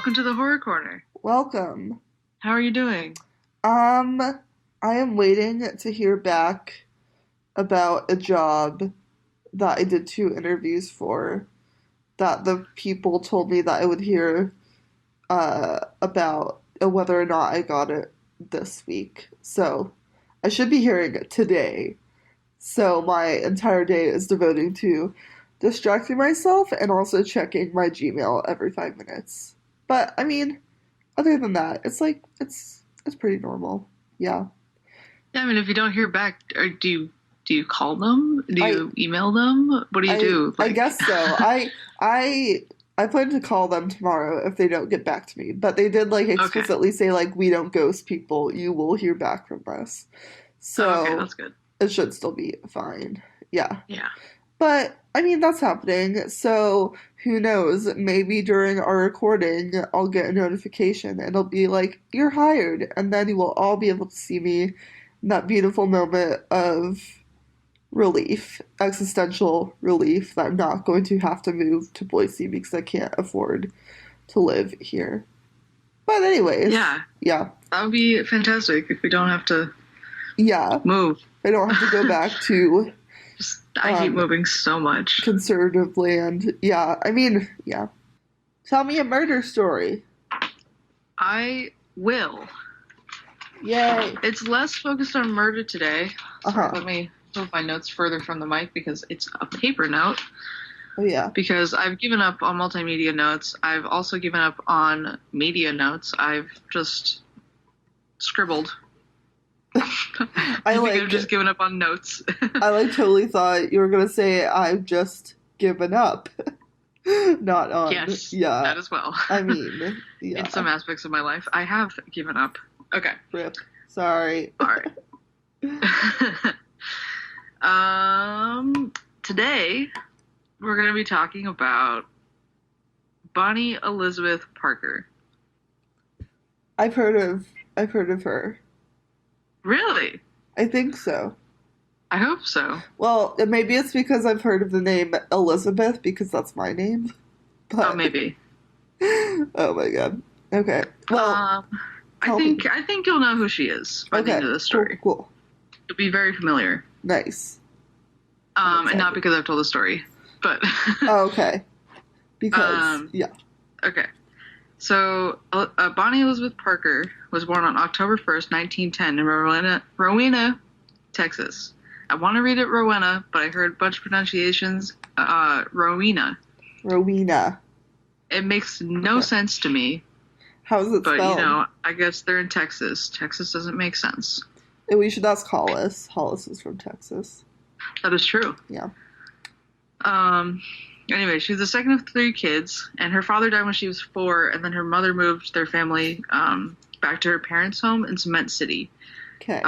welcome to the Horror Corner. Welcome. How are you doing? I am waiting to hear back about a job that I did 2 interviews for that the people told me that I would hear about whether or not I got it this week. So I should be hearing it today. So my entire day is devoting to distracting myself and also checking my Gmail every 5 minutes. But I mean, other than that, it's pretty normal. Yeah. Yeah, I mean, if you don't hear back, do you call them? Do I you email them? What do you I do? I guess so. I plan to call them tomorrow if they don't get back to me. But they did Okay. explicitly say we don't ghost people. You will hear back from us. Oh, okay, So that's good. it should still be fine. Yeah. Yeah. But I mean that's happening. So who knows? Maybe during our recording I'll get a notification and it'll be like, you're hired, and then you will all be able to see me in that beautiful moment of relief, existential relief that I'm not going to have to move to Boise because I can't afford to live here. But anyways, Yeah, yeah, that would be fantastic if we don't have to yeah. move. I don't have to go back to I hate um, moving so much. conservative land. Yeah, I mean, yeah. Tell me a murder story. I will. Yay. It's less focused on murder today. Sorry, Uh-huh. let me move my notes further from the mic because it's a paper note. Oh yeah. Because I've given up on multimedia notes. I've also given up on media notes. I've just scribbled. I think I've just given up on notes. I totally thought you were gonna say I've just given up. Not on. Yes, Yeah. that as well. I mean, yeah. In some aspects of my life, I have given up. Okay. Rip. Sorry. All right. Today we're going to be talking about Bonnie Elizabeth Parker. I've heard of her. Really? I think so. I hope so. Well, maybe it's because I've heard of the name Elizabeth because that's my name. But Oh, maybe. oh my god. Okay. Well, I tell me. think you'll know who she is by the Okay. end of the story. Cool. You'll be very familiar. Nice. I'm And not excited. because I've told the story, but Oh, okay. Because Um, yeah. okay. So, Bonnie Elizabeth Parker was born on October 1st, 1910 in Rowena, Texas. I want to read it Rowena, but I heard a bunch of pronunciations. Rowena. Rowena. It makes no Okay. sense to me, How is it but spelled? I guess they're in Texas. Texas doesn't make sense. And we should ask Hollis. Hollis is from Texas. That is true. Yeah. Anyway, she's the second of 3 kids, and her father died when she was 4, and then her mother moved their family back to her parents' home in Cement City. Okay.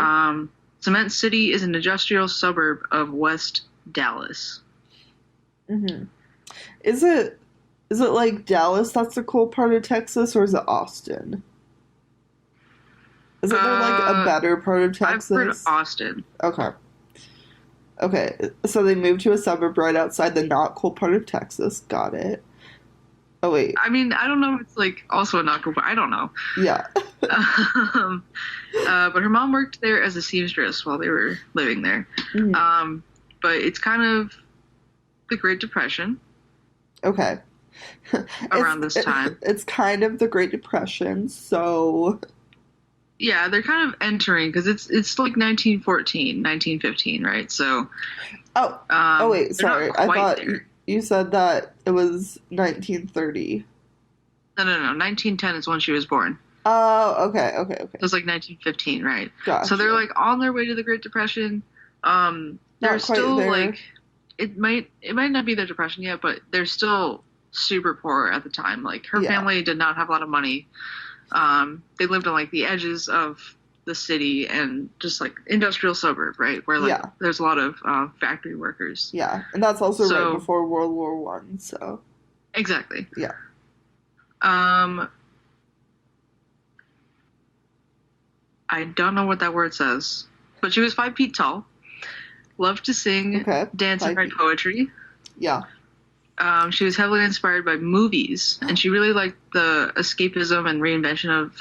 Cement City is an industrial suburb of West Dallas. Mhm. Is it like Dallas that's the cool part of Texas, or is it Austin? Isn't there a better part of I've heard Texas? Austin. Okay. Okay. So they moved to a suburb right outside the not cool part of Texas. Got it. Oh wait. I mean, I don't know if it's also a not cool, but I don't know. Yeah. But her mom worked there as a seamstress while they were living there. Mhm. But it's kind of the Great Depression Okay. around this time. It's kind of the Great Depression, so Yeah, they're kind of entering because it's 1914, 1915, right? So oh wait, they're sorry. not I quite thought there. you said that it was 1930. No, 1910 is when she was born. Oh, okay. So it's 1915, right? Gotcha. So they're on their way to the Great Depression. They're Not quite still there. it might not be the Depression yet, but they're still super poor at the time. Her Yeah. family did not have a lot of money. They lived on the edges of the city and just industrial suburb, right? Where Yeah. there's a lot of factory workers. Yeah, and that's also So- right before World War One. So Exactly. yeah. I don't know what that word says, but she was 5 feet tall. Loved to sing, Okay. dance, and 5 write feet. poetry. Yeah. She was heavily inspired by movies, and she really liked the escapism and reinvention of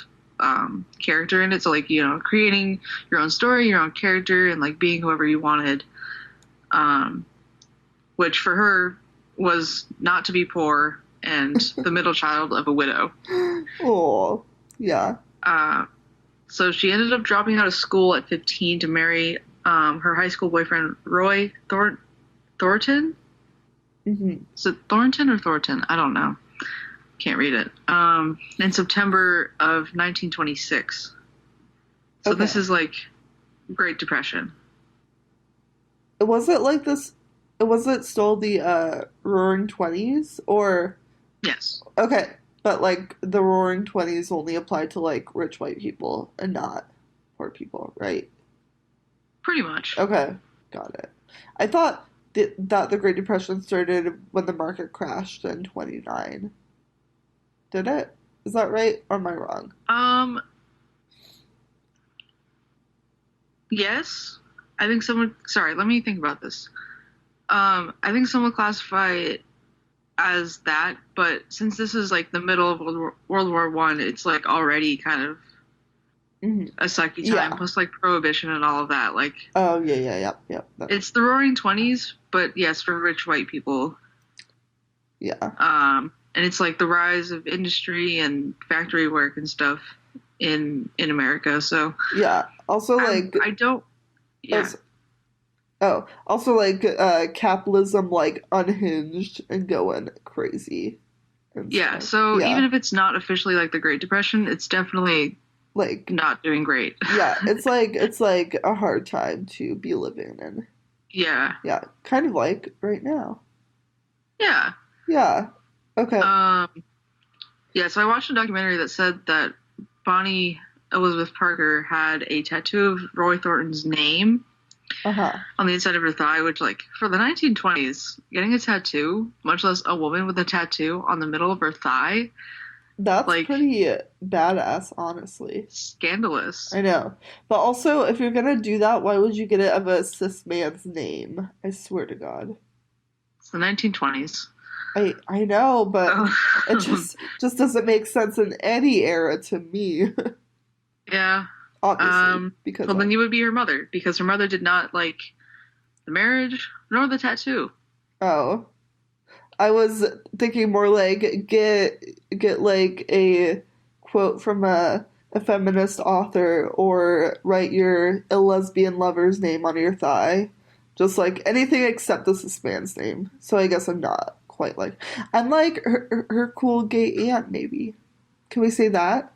character in it. So, like, creating your own story, your own character, and like being whoever you wanted. Um, which for her was not to be poor and the middle child of a widow. Oh, yeah. So she ended up dropping out of school at 15 to marry her high school boyfriend, Roy Thornton. Mm-hmm. Is it Thornton or Thornton? I don't know. Can't read it. In September of 1926. So Okay. this is like Great Depression. Was it like this? Was it still the Roaring Twenties? Or, Yes, okay, but like the Roaring Twenties only applied to like rich white people and not poor people, right? pretty much. Okay, got it. I thought that the Great Depression started when the market crashed in 29. Did it? Is that right? Or am I wrong? Yes. I think someone. Sorry, let me think about this. I think some would classify it as that, but since this is like the middle of World War One, it's like already kind of Hmm. a sucky time. Yeah. Plus, like prohibition and all of that. Like Oh, yeah, yeah, yeah, yeah. it's the Roaring Twenties, but yes, for rich white people. Yeah. And it's like the rise of industry and factory work and stuff in America. So Yeah. Also, like, I don't. Yeah. also, also like capitalism like unhinged and going crazy and Yeah, stuff. so Yeah. even if it's not officially like the Great Depression, it's definitely Like, not doing great. yeah, it's like a hard time to be living in. Yeah. Yeah, kind of like right now. Yeah. Yeah. Okay. Yeah, so I watched a documentary that said that Bonnie Elizabeth Parker had a tattoo of Roy Thornton's name Uh-huh. on the inside of her thigh, which, like, for the 1920s, getting a tattoo, much less a woman with a tattoo on the middle of her thigh, That's like, pretty badass, honestly. scandalous. I know. But also, if you're gonna do that, why would you get it of a cis man's name? I swear to God. It's the 1920s. I know, but it just doesn't make sense in any era to me. Yeah. Obviously, because Well, then you would be her mother, because her mother did not like the marriage nor the tattoo. oh, I was thinking more like get like a quote from a feminist author or write your a lesbian lover's name on your thigh. Just like anything except the cis man's name. So I guess I'm not quite like I'm like her cool gay aunt maybe. Can we say that?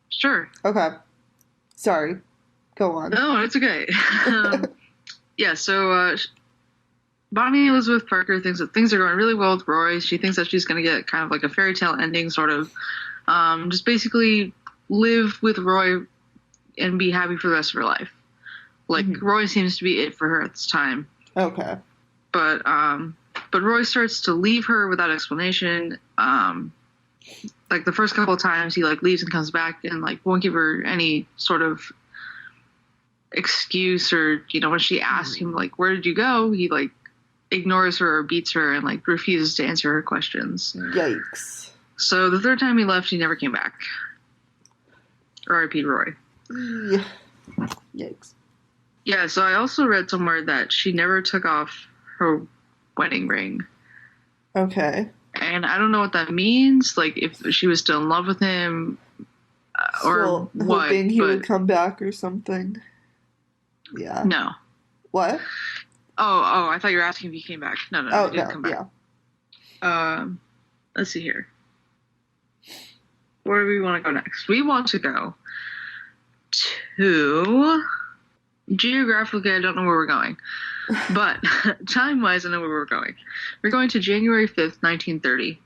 Sure. Okay. Sorry. Go on. No, it's okay. Yeah, so Bonnie Elizabeth Parker thinks that things are going really well with Roy. She thinks that she's going to get kind of like a fairy tale ending, sort of. Just basically live with Roy and be happy for the rest of her life. Like, Mhm. Roy seems to be it for her at this time. Okay. But Roy starts to leave her without explanation. Like the first couple of times he like leaves and comes back and like won't give her any sort of excuse, or when she asks him like where did you go, he like ignores her or beats her and like refuses to answer her questions. Yikes. So the third time he left, he never came back. R.I.P. Roy. Yeah. Yikes. Yeah, so I also read somewhere that she never took off her wedding ring. Okay. And I don't know what that means, like if she was still in love with him or Still what. hoping he would But come back or something. Yeah. no. What? Oh, I thought you were asking if he came back. No, Oh, he didn't no. come back. Yeah. Let's see here. Where do we want to go next? We want to go to... Geographically, I don't know where we're going. But time-wise, I know where we're going. We're going to January 5th, 1930.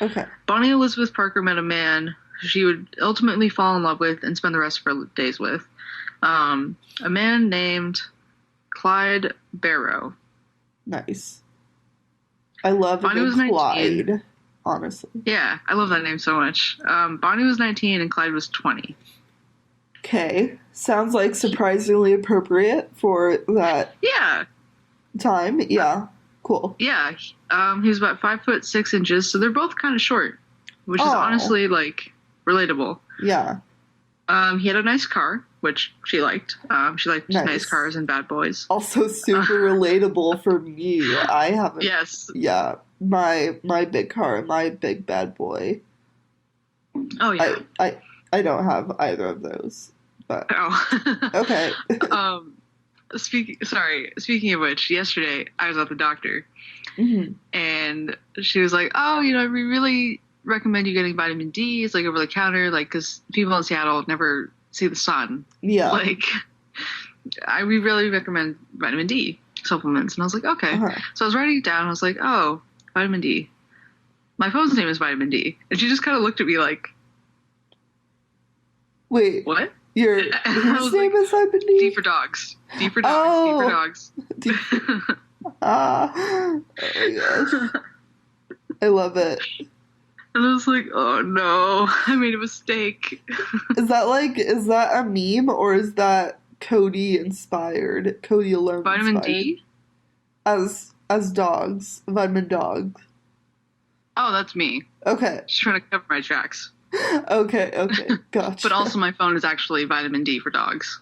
Okay. Bonnie Elizabeth Parker met a man she would ultimately fall in love with and spend the rest of her days with. A man named Clyde Barrow. Nice. I love Bonnie a was good 19. Clyde, honestly. Yeah, I love that name so much. Bonnie was 19 and Clyde was 20. Okay. Sounds like surprisingly appropriate for that Yeah. time. Yeah. Cool. Yeah, he was about 5'6" so they're both kind of short, which is Oh, honestly like relatable. yeah. He had a nice car, which she liked. She liked nice Nice. cars and bad boys. Also Uh, super relatable for me. I haven't, yes. yeah, my big car, my big bad boy. Oh yeah. I I I don't have either of those. But Oh. okay. um. Speaking of which, yesterday I was at the doctor Hmm. and she was like, "Oh, we really recommend you getting vitamin D. It's like over the counter, like because people in Seattle never see the sun. Yeah. Like, we really recommend vitamin D supplements." And I was like, "Okay." Uh-huh. So I was writing it down. I was like, "Oh, vitamin D. My phone's name is Vitamin D," and she just kind of looked at me like, Wait, "What?" your I whose was like, name is Simon "D D? for dogs. D for dogs. D for Oh, dogs." D- oh my gosh, I love it. And I was like, "Oh no, I made a mistake." Is that a meme or is that Cody inspired? Cody alone Vitamin inspired D? as dogs, vitamin dogs. Oh, that's me. Okay, Just trying to cover my tracks. okay, But gotcha. also, my phone is actually vitamin D for dogs.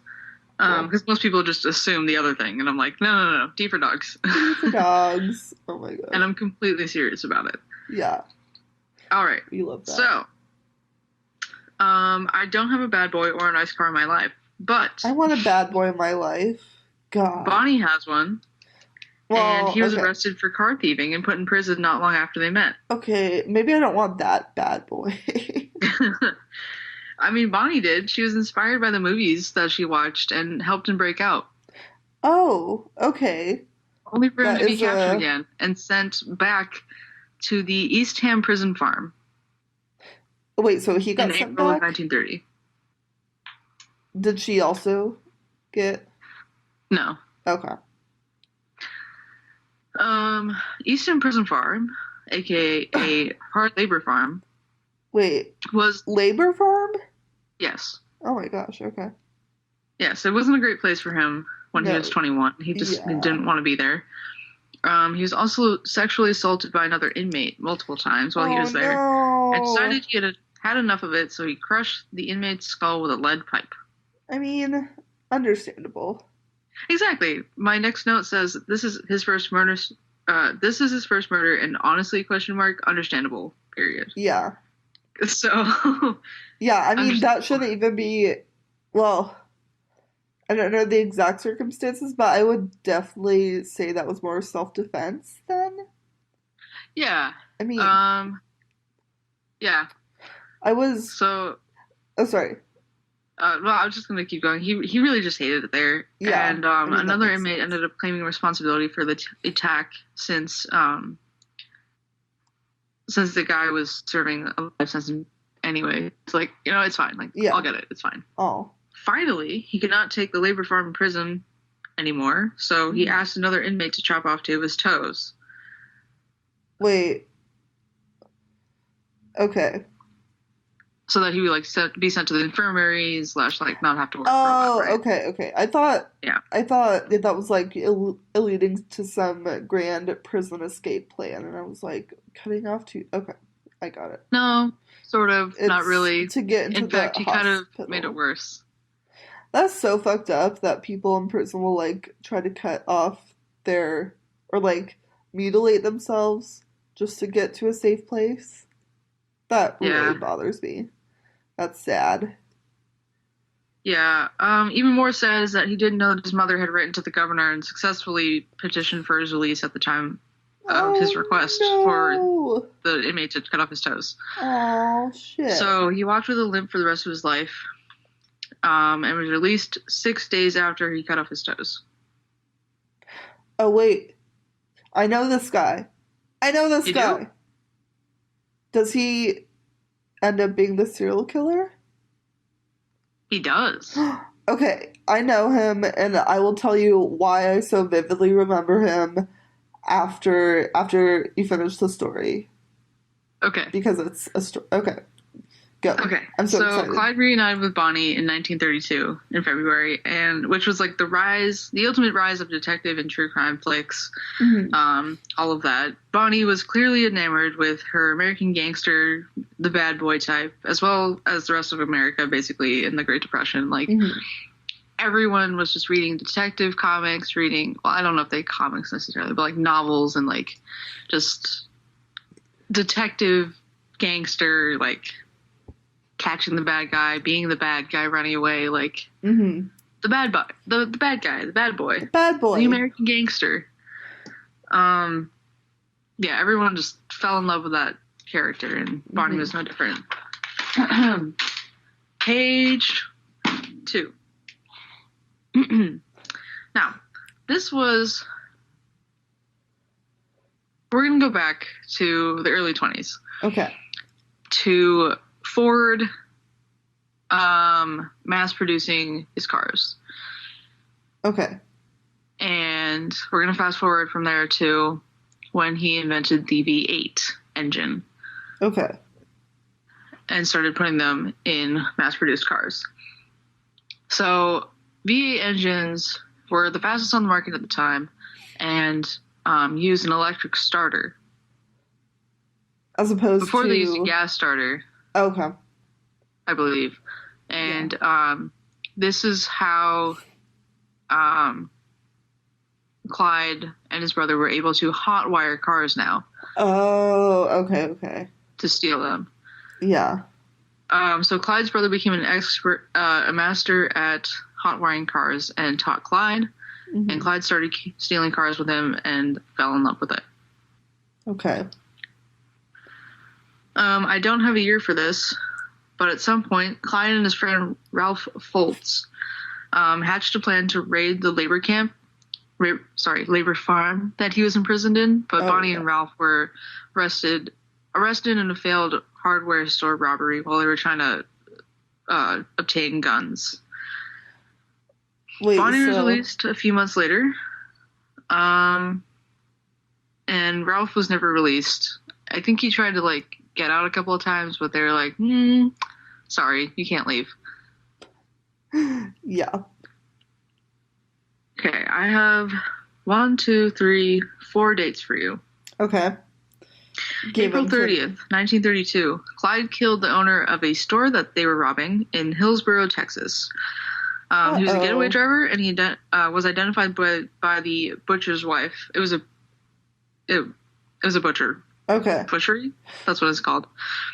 Cool. Because most people just assume the other thing, and I'm like, no, no, no, no, D for dogs. D for dogs. Oh my And gosh. I'm completely serious about it. Yeah, All right. we love that. So, I don't have a bad boy or a nice car in my life, but I want a bad boy in my life. God. Bonnie has one, and Well, he was okay. arrested for car thieving and put in prison not long after they met. Okay, maybe I don't want that bad boy. I mean, Bonnie did. She was inspired by the movies that she watched and helped him break out, Oh, okay. only for him That to be is captured a again and sent back to the East Ham prison farm wait, so he in got sent April of back? 1930. Did she also get No. okay. Easton Prison Farm, aka a hard labor farm, Wait, was, labor farm? yes. Oh my gosh, okay. Yes, it wasn't a great place for him when he was No, 21. He just yeah. didn't want to be there. He was also sexually assaulted by another inmate multiple times while he Oh was there and no. decided he had enough of it, so he crushed the inmate's skull with a lead pipe. I mean, understandable. Exactly. My next note says this is his first murder. This is his first murder, and honestly, question mark, understandable. Period. Yeah. So, Yeah, I mean that understandable. shouldn't even be well, I don't know the exact circumstances, but I would definitely say that was more self-defense then. Yeah. I mean, Um. Yeah. I was So, oh sorry. well, I was just gonna keep going. He really just hated it there, Yeah, and I mean that another makes inmate sense. ended up claiming responsibility for the attack since the guy was serving a life sentence anyway. It's like, it's fine. Like, I'll Yeah. get it. It's fine. Oh. Finally, he could not take the labor farm in prison anymore, so he Mhm. asked another inmate to chop off two of his toes Wait. Okay. so that he would like be sent to the infirmary slash like not have to work for a while, Oh, right? okay. Yeah. I thought that was like alluding to some grand prison escape plan, and I was like cutting off to. Okay, I got it. No, sort of, not It's really. to get into In the fact, he kind of made it hospital. worse. That's so fucked up that people in prison will like try to cut off their or like mutilate themselves just to get to a safe place. That really Yeah. bothers me. That's sad. Yeah. Even more sad is that he didn't know that his mother had written to the governor and successfully petitioned for his release at the time of his request for Oh the inmate to cut off his toes. no. Oh shit. So he walked with a limp for the rest of his life, and was released 6 days after he cut off his toes. Oh wait. I know this guy. I know this You do? guy. Does he end up being the serial killer? He does. Okay, I know him, and I will tell you why I so vividly remember him after you finish the story Okay. because it's a story. Okay, Go. Okay, I'm so so excited. Clyde reunited with Bonnie in 1932 in February, and which was like the ultimate rise of detective and true crime flicks. Hmm. All of that. Bonnie was clearly enamored with her American gangster, the bad boy type, as well as the rest of America, basically in the Great Depression. Like Hmm. everyone was just reading detective comics, well, I don't know if they comics necessarily, but like novels and like just detective gangster like catching the bad guy, being the bad guy, running away, like Hmm. the bad guy, the bad boy, Bad the boy. American gangster. Um, yeah, everyone just fell in love with that character, and Bonnie was no different. Page 2. Now, we're going to go back to the early 20s Okay. to Ford mass producing his cars. Okay. And we're going to fast forward from there to when he invented the V8 engine Okay. and started putting them in mass produced cars. So, V8 engines were the fastest on the market at the time and used an electric starter. As opposed Before to. they used a gas starter, Okay. I believe. And this is how Clyde and his brother were able to hotwire cars now Oh, okay, okay. to steal them. Yeah. So Clyde's brother became an expert, a master at hotwiring cars and taught Clyde. Hmm. And Clyde started stealing cars with him and fell in love with it. Okay. I don't have a year for this, but at some point, Clyde and his friend Ralph Foltz hatched a plan to raid the labor farm that he was imprisoned in. But Bonnie and Ralph were arrested in a failed hardware store robbery while they were trying to obtain guns. Wait, Bonnie was released a few months later, and Ralph was never released. I think he tried to like get out a couple of times, but they were like, sorry, you can't leave. Yeah. Okay, I have 1, 2, 3, 4 dates for you. Okay. April 30th, 1932. Clyde killed the owner of a store that they were robbing in Hillsboro, Texas. He was a getaway driver, and he was identified by the butcher's wife. It was a butcher. Okay. Butchery? That's what it's called.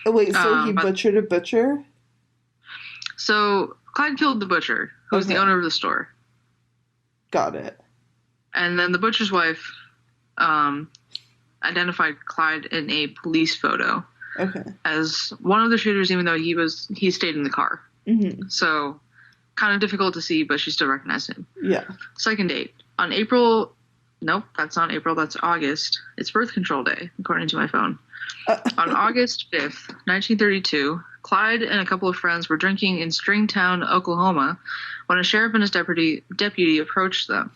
Oh, wait, so he butchered a butcher? So Clyde killed the butcher, who was the owner of the store. Got it. And then the butcher's wife identified Clyde in a police photo as one of the shooters, even though he stayed in the car. Mm-hmm. So kind of difficult to see, but she still recognized him. Yeah. Second date. On April... Nope, that's not April. That's August. It's birth control day, according to my phone. On August 5th, 1932, Clyde and a couple of friends were drinking in Stringtown, Oklahoma, when a sheriff and his deputy approached them.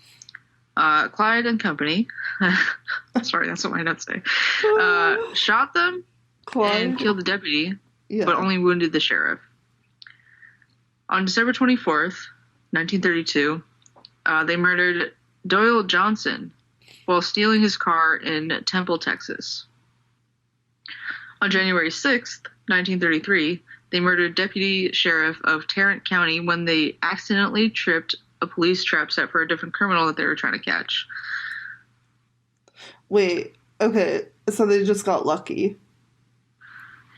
Clyde and company, sorry, that's what my notes say, shot them and killed the deputy, but only wounded the sheriff. On December 24th, 1932, they murdered Doyle Johnson while stealing his car in Temple, Texas. On January 6th, 1933, they murdered Deputy Sheriff of Tarrant County when they accidentally tripped a police trap set for a different criminal that they were trying to catch. Wait, okay, so they just got lucky.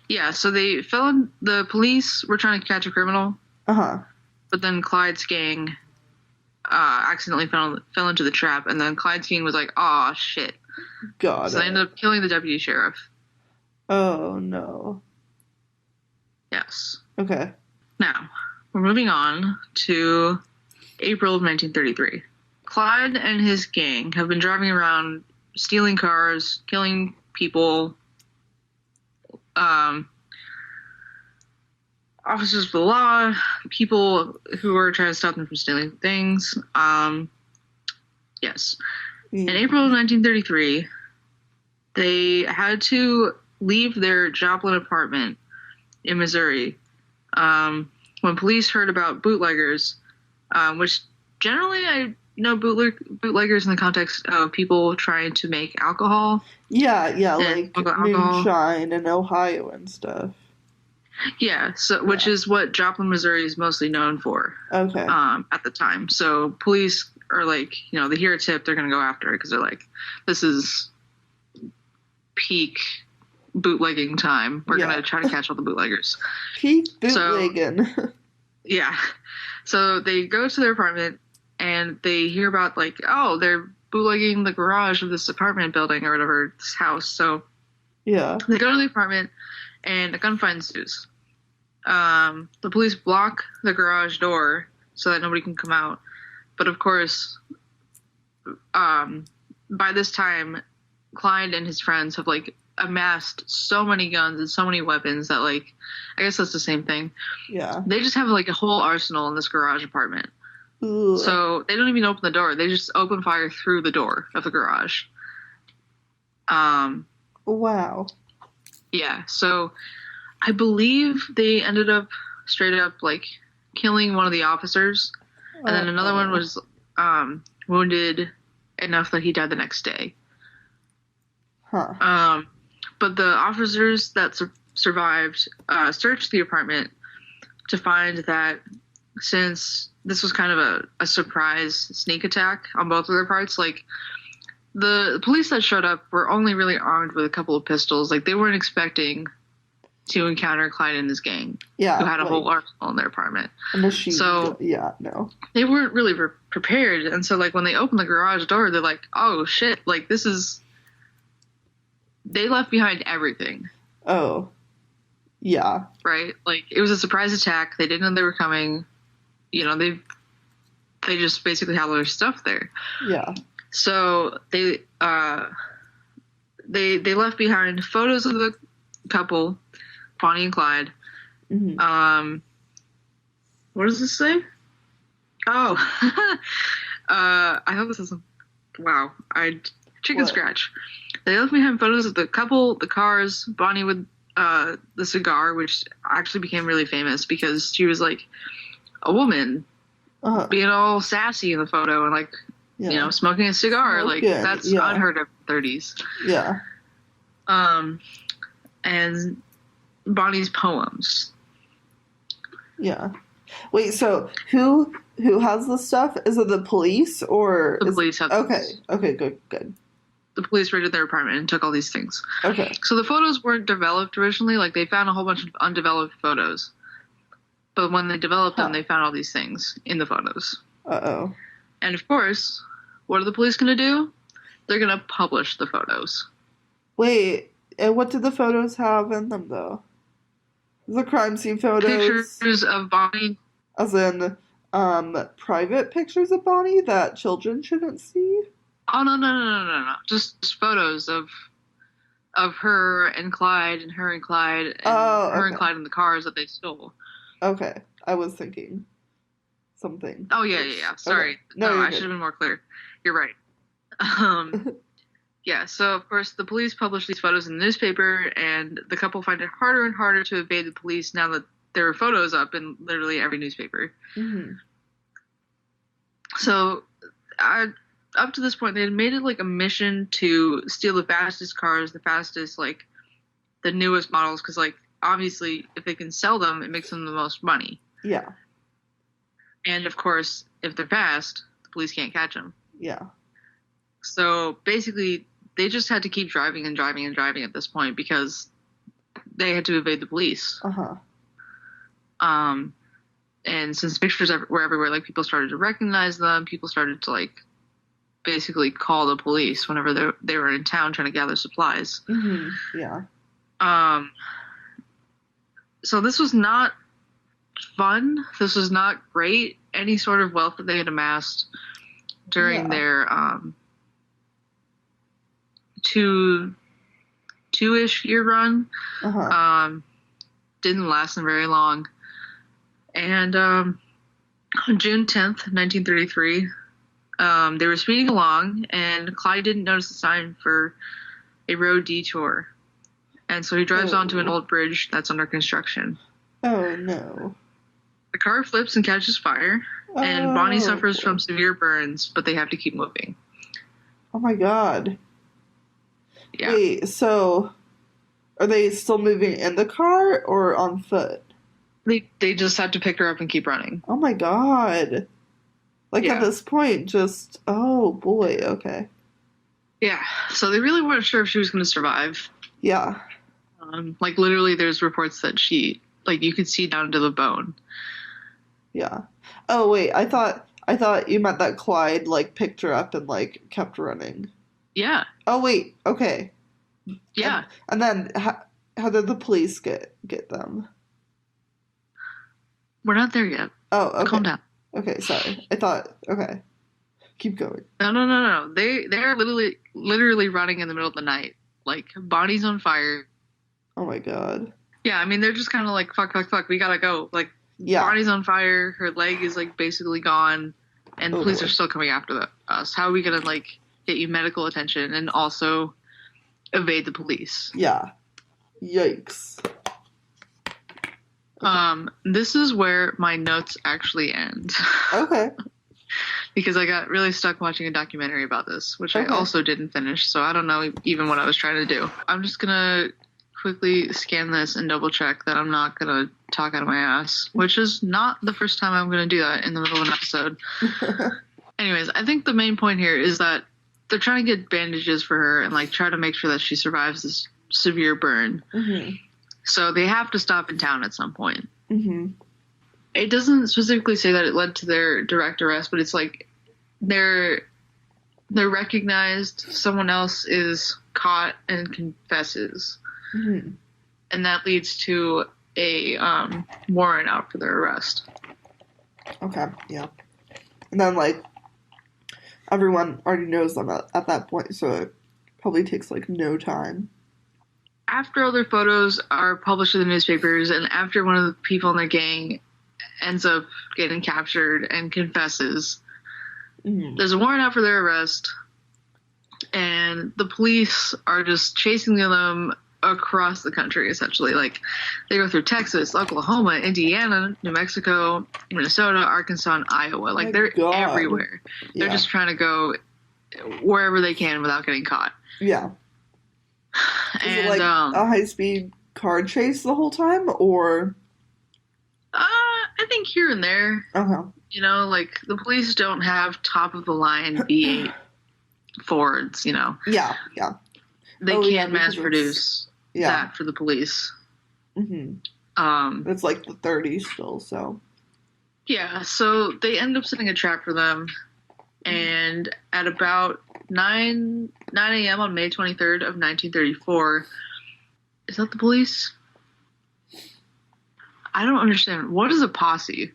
Yeah, so the police were trying to catch a criminal. But then Clyde's gang accidentally fell into the trap, and then Clyde's gang was like, "Aw, shit." So they ended up killing the deputy sheriff. Oh, no. Yes. Okay. Now, we're moving on to April of 1933. Clyde and his gang have been driving around, stealing cars, killing people, officers of the law, people who are trying to stop them from stealing things. Yes. In April of 1933, they had to leave their Joplin apartment in Missouri When police heard about bootleggers, which generally I know bootleggers in the context of people trying to make alcohol Yeah, and like smuggle alcohol. moonshine in Ohio and stuff. Yeah, so which Yeah. is what Joplin, Missouri is mostly known for Okay. at the time. So police are like, they hear a tip, they're going to go after it because they're like, this is peak bootlegging time. We're going Yeah. to try to catch all the bootleggers. Peak So, bootlegging. yeah. So they go to their apartment and they hear about, like, oh, they're bootlegging the garage of this apartment building or whatever, this house. So Yeah. they go to the apartment and a gunfight ensues. The police block the garage door so that nobody can come out. But of course, by this time, Clyde and his friends have like amassed so many guns and so many weapons that, like, I guess that's the same thing. Yeah. They just have like a whole arsenal in this garage apartment. Ugh. So they don't even open the door. They just open fire through the door of the garage. Wow. Yeah. So I believe they ended up straight up like killing one of the officers, and then another one was wounded enough that he died the next day. Huh. But the officers that survived searched the apartment to find that since this was kind of a surprise sneak attack on both of their parts, like the police that showed up were only really armed with a couple of pistols. Like they weren't expecting to encounter Clyde and his gang, Yeah. who had a like whole arsenal in their apartment. a machine. So Yeah. No. they weren't really prepared, and so like when they opened the garage door, they're like, "Oh shit! Like this is." They left behind everything, Oh. Yeah. right? Like it was a surprise attack. They didn't know they were coming. They just basically had all their stuff there. Yeah. So they left behind photos of the couple, Bonnie and Clyde. Hmm. What does this say? Oh, I thought this was wow. Chicken What? scratch. They left behind photos of the couple, the cars, Bonnie with the cigar, which actually became really famous because she was like a woman Uh-huh. being all sassy in the photo and like Yeah. smoking a cigar. Smoking, Like that's yeah. unheard of in the 30s. Yeah. And Bonnie's poems. Yeah. Wait, so who has the stuff? Is it the police or The is police have Okay. this. Okay, good. The police raided their apartment and took all these things. Okay. So the photos weren't developed originally. Like they found a whole bunch of undeveloped photos. But when they developed them, Huh. they found all these things in the photos. Uh-oh. And of course, what are the police going to do? They're going to publish the photos. Wait, and what did the photos have in them though? The crime scene photos, Pictures of Bonnie. as in private pictures of Bonnie that children shouldn't see? Oh, no. Just photos of her and Clyde and her and Clyde and Oh, her and okay. Clyde in the cars that they stole. Okay. I was thinking something. Oh, yeah. Sorry. Okay. No, No, you're I good. should have been more clear. You're right. Yeah, so of course the police published these photos in the newspaper, and the couple find it harder and harder to evade the police now that there are photos up in literally every newspaper. Hmm. So, up to this point, they had made it like a mission to steal the fastest cars, the fastest, like, the newest models, because, like, obviously, if they can sell them, it makes them the most money. Yeah. And, of course, if they're fast, the police can't catch them. Yeah. So, basically, they just had to keep driving and driving and driving at this point because they had to evade the police. Uh-huh. And since pictures were everywhere, like, people started to recognize them. People started to, like, basically call the police whenever they were in town trying to gather supplies. Hmm. Yeah. So this was not fun. This was not great. Any sort of wealth that they had amassed during Yeah. their two-ish year run Uh-huh. didn't last them very long. And on June 10th, 1933, they were speeding along, and Clyde didn't notice a sign for a road detour. And so he drives onto an old bridge that's under construction. Oh no. The car flips and catches fire, and Bonnie Oh suffers boy. from severe burns, but they have to keep moving. Oh my God. Yeah. Wait, so are they still moving in the car or on foot? They just have to pick her up and keep running. Oh my God. Like at Yeah. this point, just, oh boy, okay. Yeah. So they really weren't sure if she was going to survive. Yeah. Like literally, there's reports that you could see down to the bone. Yeah. Oh wait, I thought you meant that Clyde like picked her up and like kept running. Yeah. Oh wait, okay. Yeah. And then how did the police get them? We're not there yet. Oh, okay. Calm down. Okay, sorry. I thought okay. Keep going. No. They're literally running in the middle of the night. Like Bonnie's on fire. Oh my God. Yeah, I mean they're just kind of like fuck, we gotta go. Like Yeah. Bonnie's on fire. Her leg is like basically gone, and the Oh police boy. are still coming after us. How are we gonna like get you medical attention and also evade the police? Yeah. Yikes. This is where my notes actually end. Okay. Because I got really stuck watching a documentary about this, which Okay. I also didn't finish, so I don't know even what I was trying to do. I'm just gonna quickly scan this and double check that I'm not gonna talk out of my ass, which is not the first time I'm gonna do that in the middle of an episode. Anyways, I think the main point here is that they're trying to get bandages for her and like try to make sure that she survives this severe burn. Mhm. So they have to stop in town at some point. Mhm. It doesn't specifically say that it led to their direct arrest, but it's like they're recognized, someone else is caught and confesses, Mhm. and that leads to a warrant out for their arrest. Okay. Yeah. And then like everyone already knows them at that point, so it probably takes like no time. After other photos are published in the newspapers, and after one of the people in the gang ends up getting captured and confesses, Mhm. there's a warrant out for their arrest, and the police are just chasing them across the country, essentially. Like, they go through Texas, Oklahoma, Indiana, New Mexico, Minnesota, Arkansas, and Iowa. Like, My they're God. everywhere. They're Yeah. just trying to go wherever they can without getting caught. Yeah. Is And, it like a high-speed car chase the whole time, or? I think here and there, Okay. you know, like, the police don't have top-of-the-line V8 Fords, you know. Yeah. Yeah. They Oh, yeah, can't because mass produce Yeah. that for the police. Mhm. Um, It's like the 30s still, so. yeah, so they end up setting a trap for them, and at about 9 a.m. on May 23rd of 1934, is that the police? I don't understand. What is a posse?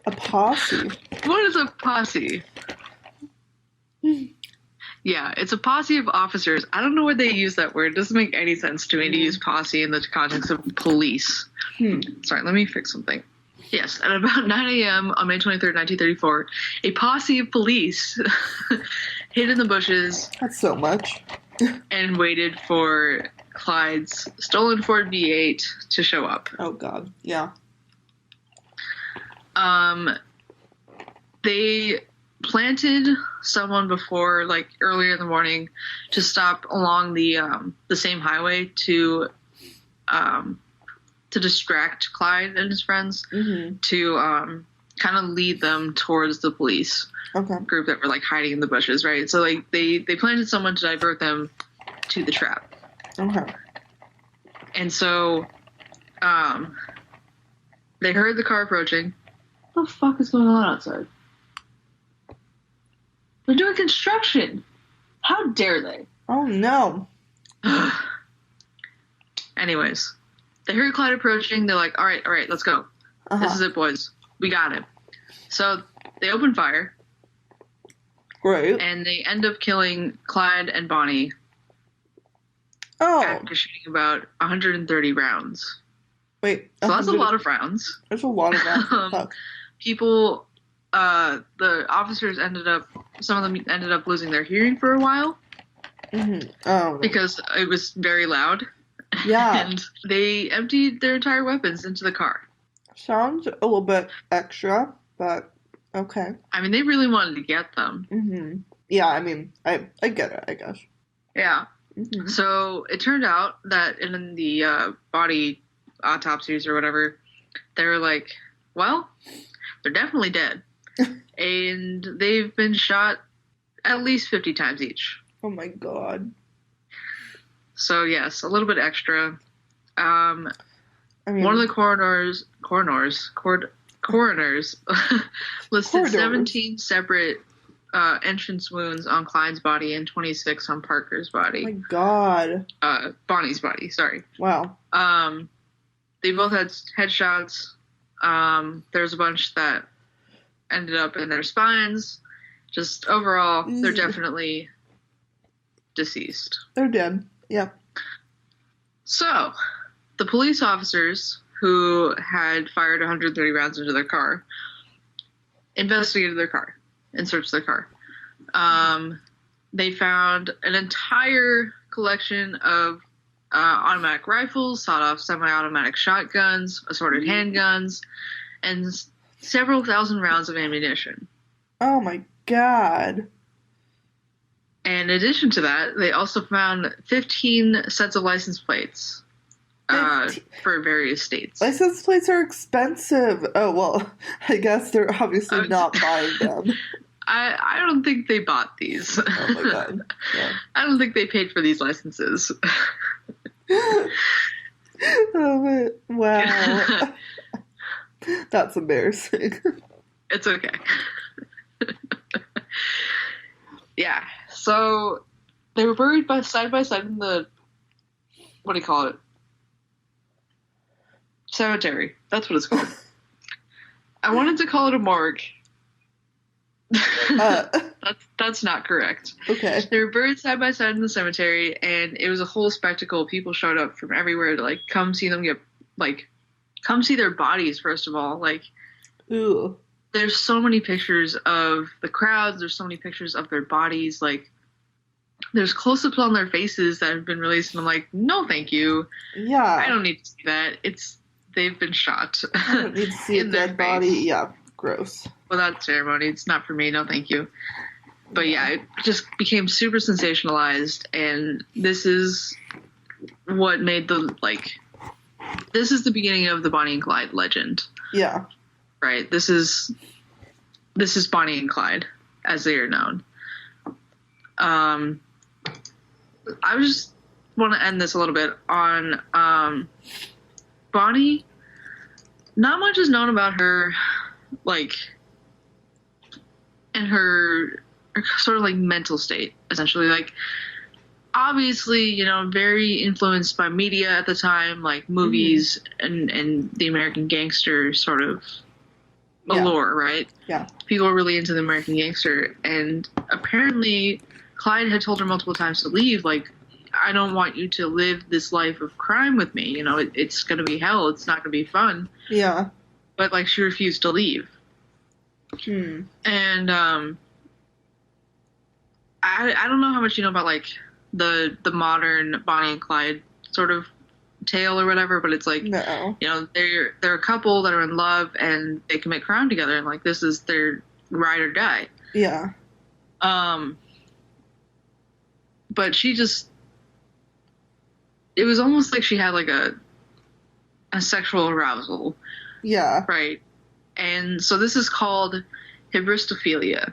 A posse. What is a posse? Yeah, it's a posse of officers. I don't know where they use that word. It doesn't make any sense to me to use posse in the context of police. Sorry, let me fix something. Yes, at about 9 a.m. on May 23rd, 1934, a posse of police hid in the bushes That's so much. and waited for Clyde's stolen Ford V8 to show up. Oh, God. Yeah. They planted someone before, like earlier in the morning, to stop along the same highway to distract Clyde and his friends, Mhm. to kind of lead them towards the police Okay. group that were like hiding in the bushes, right? So like they planted someone to divert them to the trap. Okay. And so they heard the car approaching. What the fuck is going on outside? They're doing construction. How dare they? Oh, no. Anyways, they heard Clyde approaching. They're like, all right, let's go. Uh-huh. This is it, boys. We got him. So they open fire, Great. and they end up killing Clyde and Bonnie Oh, after shooting about 130 rounds. wait. So that's a 100 lot of rounds. There's a lot of that. Fuck. People, the officers some of them ended up losing their hearing for a while Mhm. Oh, no. because it was very loud. Yeah. And they emptied their entire weapons into the car. Sounds a little bit extra, but okay. I mean, they really wanted to get them. Mm-hmm. Yeah, I mean, I get it, I guess. Yeah. Mm-hmm. So it turned out that in the body autopsies or whatever, they were like, well, they're definitely dead. And they've been shot at least 50 times each. Oh my god. So, yes, a little bit extra. I mean, One of the coroners listed Corridors. 17 separate entrance wounds on Clyde's body and 26 on Parker's oh body. my god. Bonnie's body, sorry. Wow. They both had headshots. There's a bunch that ended up in their spines. Just overall, they're definitely deceased. They're dead. Yeah. So, the police officers who had fired 130 rounds into their car investigated their car and searched their car. They found an entire collection of automatic rifles, sawed-off semi-automatic shotguns, assorted handguns, and several thousand rounds of ammunition. Oh my god. And in addition to that, they also found 15 sets of license plates for various states. License plates are expensive. Oh, well, I guess they're obviously not buying them. I don't think they bought these. Oh my god. Yeah. I don't think they paid for these licenses. Oh, wow. That's embarrassing. It's okay. Yeah. So they were buried side by side in the, what do you call it? Cemetery. That's what it's called. I wanted to call it a morgue. That's not correct. Okay. They were buried side by side in the cemetery, and it was a whole spectacle. People showed up from everywhere to come see them come see their bodies. First of all, Ooh. there's so many pictures of the crowds. There's so many pictures of their bodies. There's close-ups on their faces that have been released, and I'm like, no, thank you. Yeah. I don't need to see that. They've been shot. I don't need to see a dead body. Yeah. Gross. Without ceremony. It's not for me. No, thank you. But yeah, it just became super sensationalized, and this is what made this is the beginning of the Bonnie and Clyde legend. Yeah. Right? This is Bonnie and Clyde, as they are known. I just want to end this a little bit on Bonnie. Not much is known about her, in her sort of mental state, essentially. Obviously, very influenced by media at the time, movies and the American gangster sort of allure, right? Yeah. People were really into the American gangster, and apparently Clyde had told her multiple times to leave, I don't want you to live this life of crime with me. It's going to be hell. It's not going to be fun. Yeah. But, she refused to leave. And, I don't know how much you know about, the modern Bonnie and Clyde sort of tale or whatever, but it's No. They're a couple that are in love and they commit crime together, and this is their ride or die. Yeah. But she just, it was almost like she had a sexual arousal. Yeah. Right. And so this is called hybristophilia.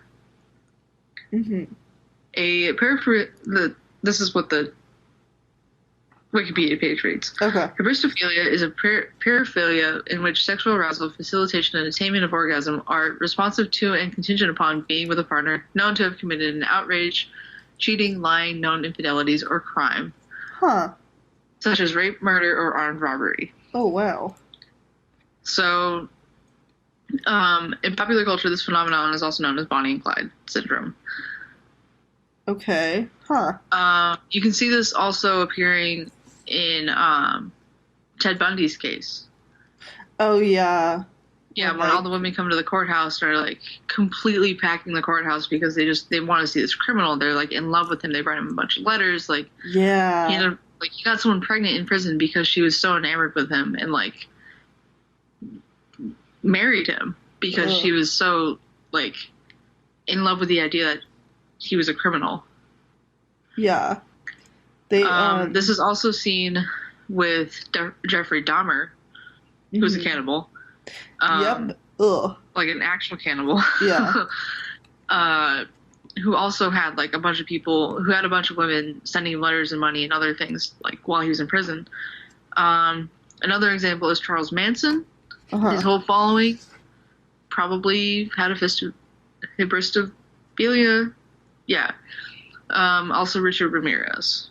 This is what the Wikipedia page reads. Okay. Hybristophilia is a paraphilia in which sexual arousal, facilitation, and attainment of orgasm are responsive to and contingent upon being with a partner known to have committed an outrage, cheating, lying, known infidelities, or crime. Huh. Such as rape, murder, or armed robbery. Oh, wow. So, in popular culture, this phenomenon is also known as Bonnie and Clyde syndrome. Okay. Huh. You can see this also appearing in Ted Bundy's case. Oh, yeah. Yeah, when all the women come to the courthouse and are completely packing the courthouse because they want to see this criminal. They're in love with him. They write him a bunch of letters. Yeah. He ended up Like he got someone pregnant in prison because she was so enamored with him and like married him because she was so like in love with the idea that he was a criminal. Yeah. They This is also seen with Jeffrey Dahmer, who was a cannibal. Yep. Ugh. Like an actual cannibal. Yeah. Who also had like a bunch of people who had a bunch of women sending him letters and money and other things like while he was in prison. Another example is Charles Manson. His whole following probably had a hybristophilia. Yeah. Also Richard Ramirez.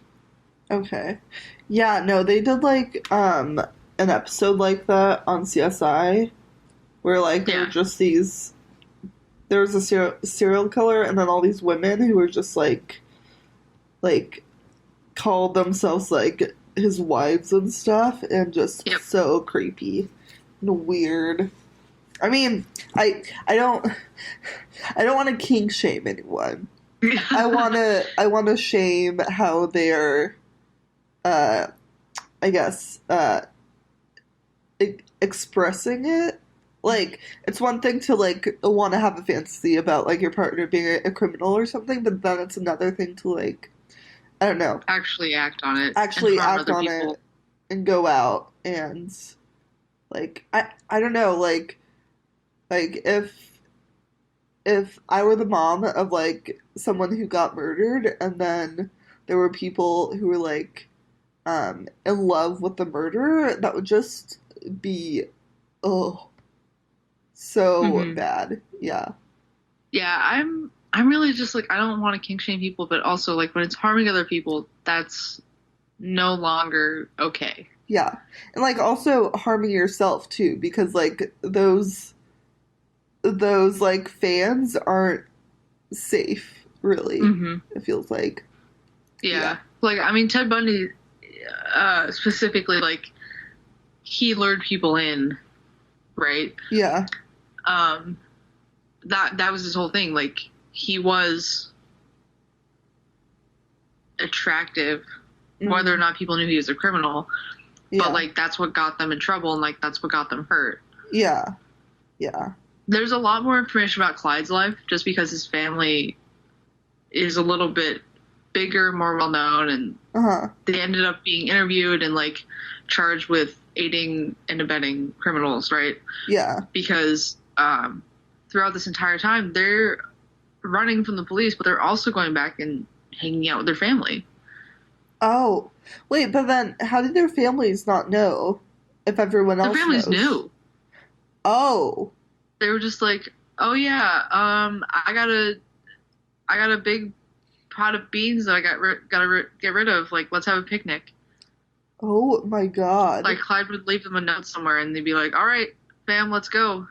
Okay. Yeah, no, they did like an episode like that on CSI where like there were just these there was a serial killer and then all these women who were just like called themselves like his wives and stuff and just so creepy and weird. I mean, I don't want to kink shame anyone. I want to shame how they're I guess expressing it. Like, it's one thing to, like, want to have a fantasy about, like, your partner being a criminal or something, but then it's another thing to, like, I don't know. Actually act on it. Actually act on it and go out and, like, I don't know, like, if I were the mom of, like, someone who got murdered and then there were people who were, like, in love with the murderer, that would just be, so bad. Yeah. Yeah, I'm really just like I don't want to kink shame people, but also like when it's harming other people, that's no longer okay. Yeah. And like also harming yourself too, because like those like fans aren't safe, really. It feels like. Yeah. Like I mean Ted Bundy specifically like he lured people in, right? Yeah. That was his whole thing. Like he was attractive, whether or not people knew he was a criminal. Yeah. But like that's what got them in trouble, and like that's what got them hurt. Yeah. Yeah. There's a lot more information about Clyde's life, just because his family is a little bit bigger, more well known, and they ended up being interviewed and like charged with aiding and abetting criminals, right? Yeah. Because throughout this entire time, they're running from the police, but they're also going back and hanging out with their family. Oh, wait, but then how did their families not know if everyone else knows? Their families knew. Oh. They were just like, oh yeah, I got a big pot of beans that I gotta get rid of. Like, let's have a picnic. Oh my god. Like Clyde would leave them a note somewhere and they'd be like, all right, fam, let's go.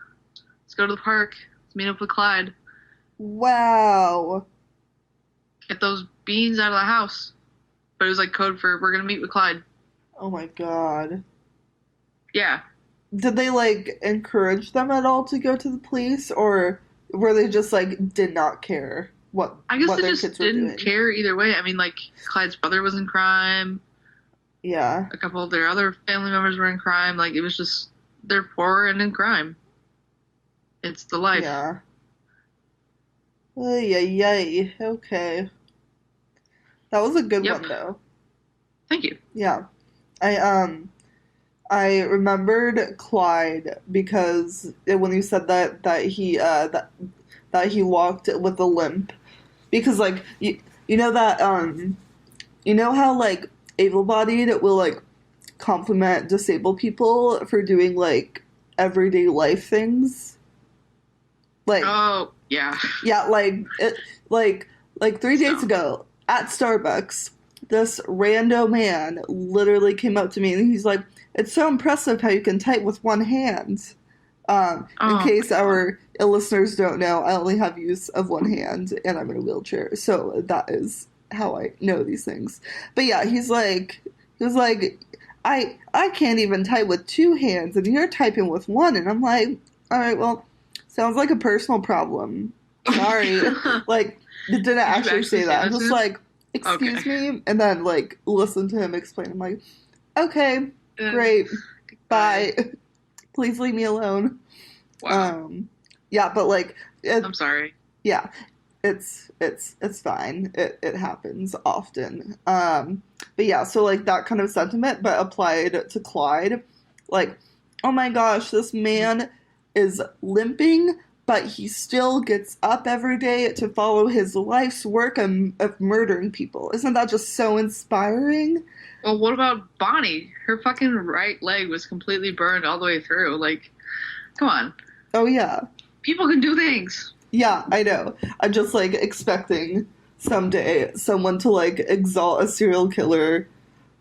Let's go to the park. Let's meet up with Clyde. Wow. Get those beans out of the house. But it was like code for we're going to meet with Clyde. Oh my god. Yeah. Did they like encourage them at all to go to the police or were they just like did not care what I guess what they their just kids were didn't doing? care either way. I mean, like Clyde's brother was in crime. Yeah. A couple of their other family members were in crime. Like it was just they're poor and in crime. It's the life. Yeah. Yay. Okay. That was a good one though. Thank you. Yeah. I remembered Clyde because when you said that he walked with a limp because like you know that you know how like able-bodied will like compliment disabled people for doing like everyday life things. Like oh yeah. Yeah, like 3 days ago at Starbucks, this rando man literally came up to me and he's like, "It's so impressive how you can type with one hand." In case our listeners don't know, I only have use of one hand and I'm in a wheelchair, so that is how I know these things. But yeah, he was like, I can't even type with two hands and you're typing with one, and I'm like, all right, well, sounds like a personal problem. Sorry. Like, didn't actually say that. I'm just like, Okay. excuse me, and then like listen to him explain. I'm like, okay, Uh, great, Bye. bye. Please leave me alone. Wow. Um, yeah, but like, I'm sorry. yeah, it's fine. It happens often. But yeah, so like that kind of sentiment, but applied to Clyde, like, oh my gosh, this man is limping, but he still gets up every day to follow his life's work of murdering people. Isn't that just so inspiring? Well, what about Bonnie? Her fucking right leg was completely burned all the way through. Like, come on. Oh yeah. People can do things. Yeah, I know. I'm just like expecting someday someone to like exalt a serial killer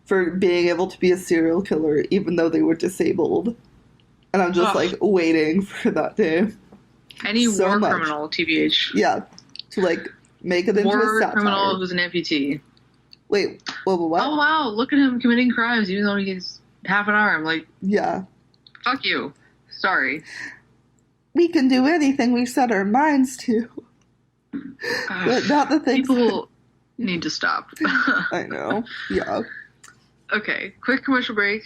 for being able to be a serial killer even though they were disabled. And I'm just Ugh. like waiting for that day Any so war much. criminal, TBH. Yeah, to like make it into a War criminal satire. who's an amputee. Wait, what? Oh wow, look at him committing crimes even though he's half an arm. Like, Yeah. fuck you. Sorry. We can do anything we set our minds to, but not the things. People need to stop. I know. Yeah. Okay, quick commercial break.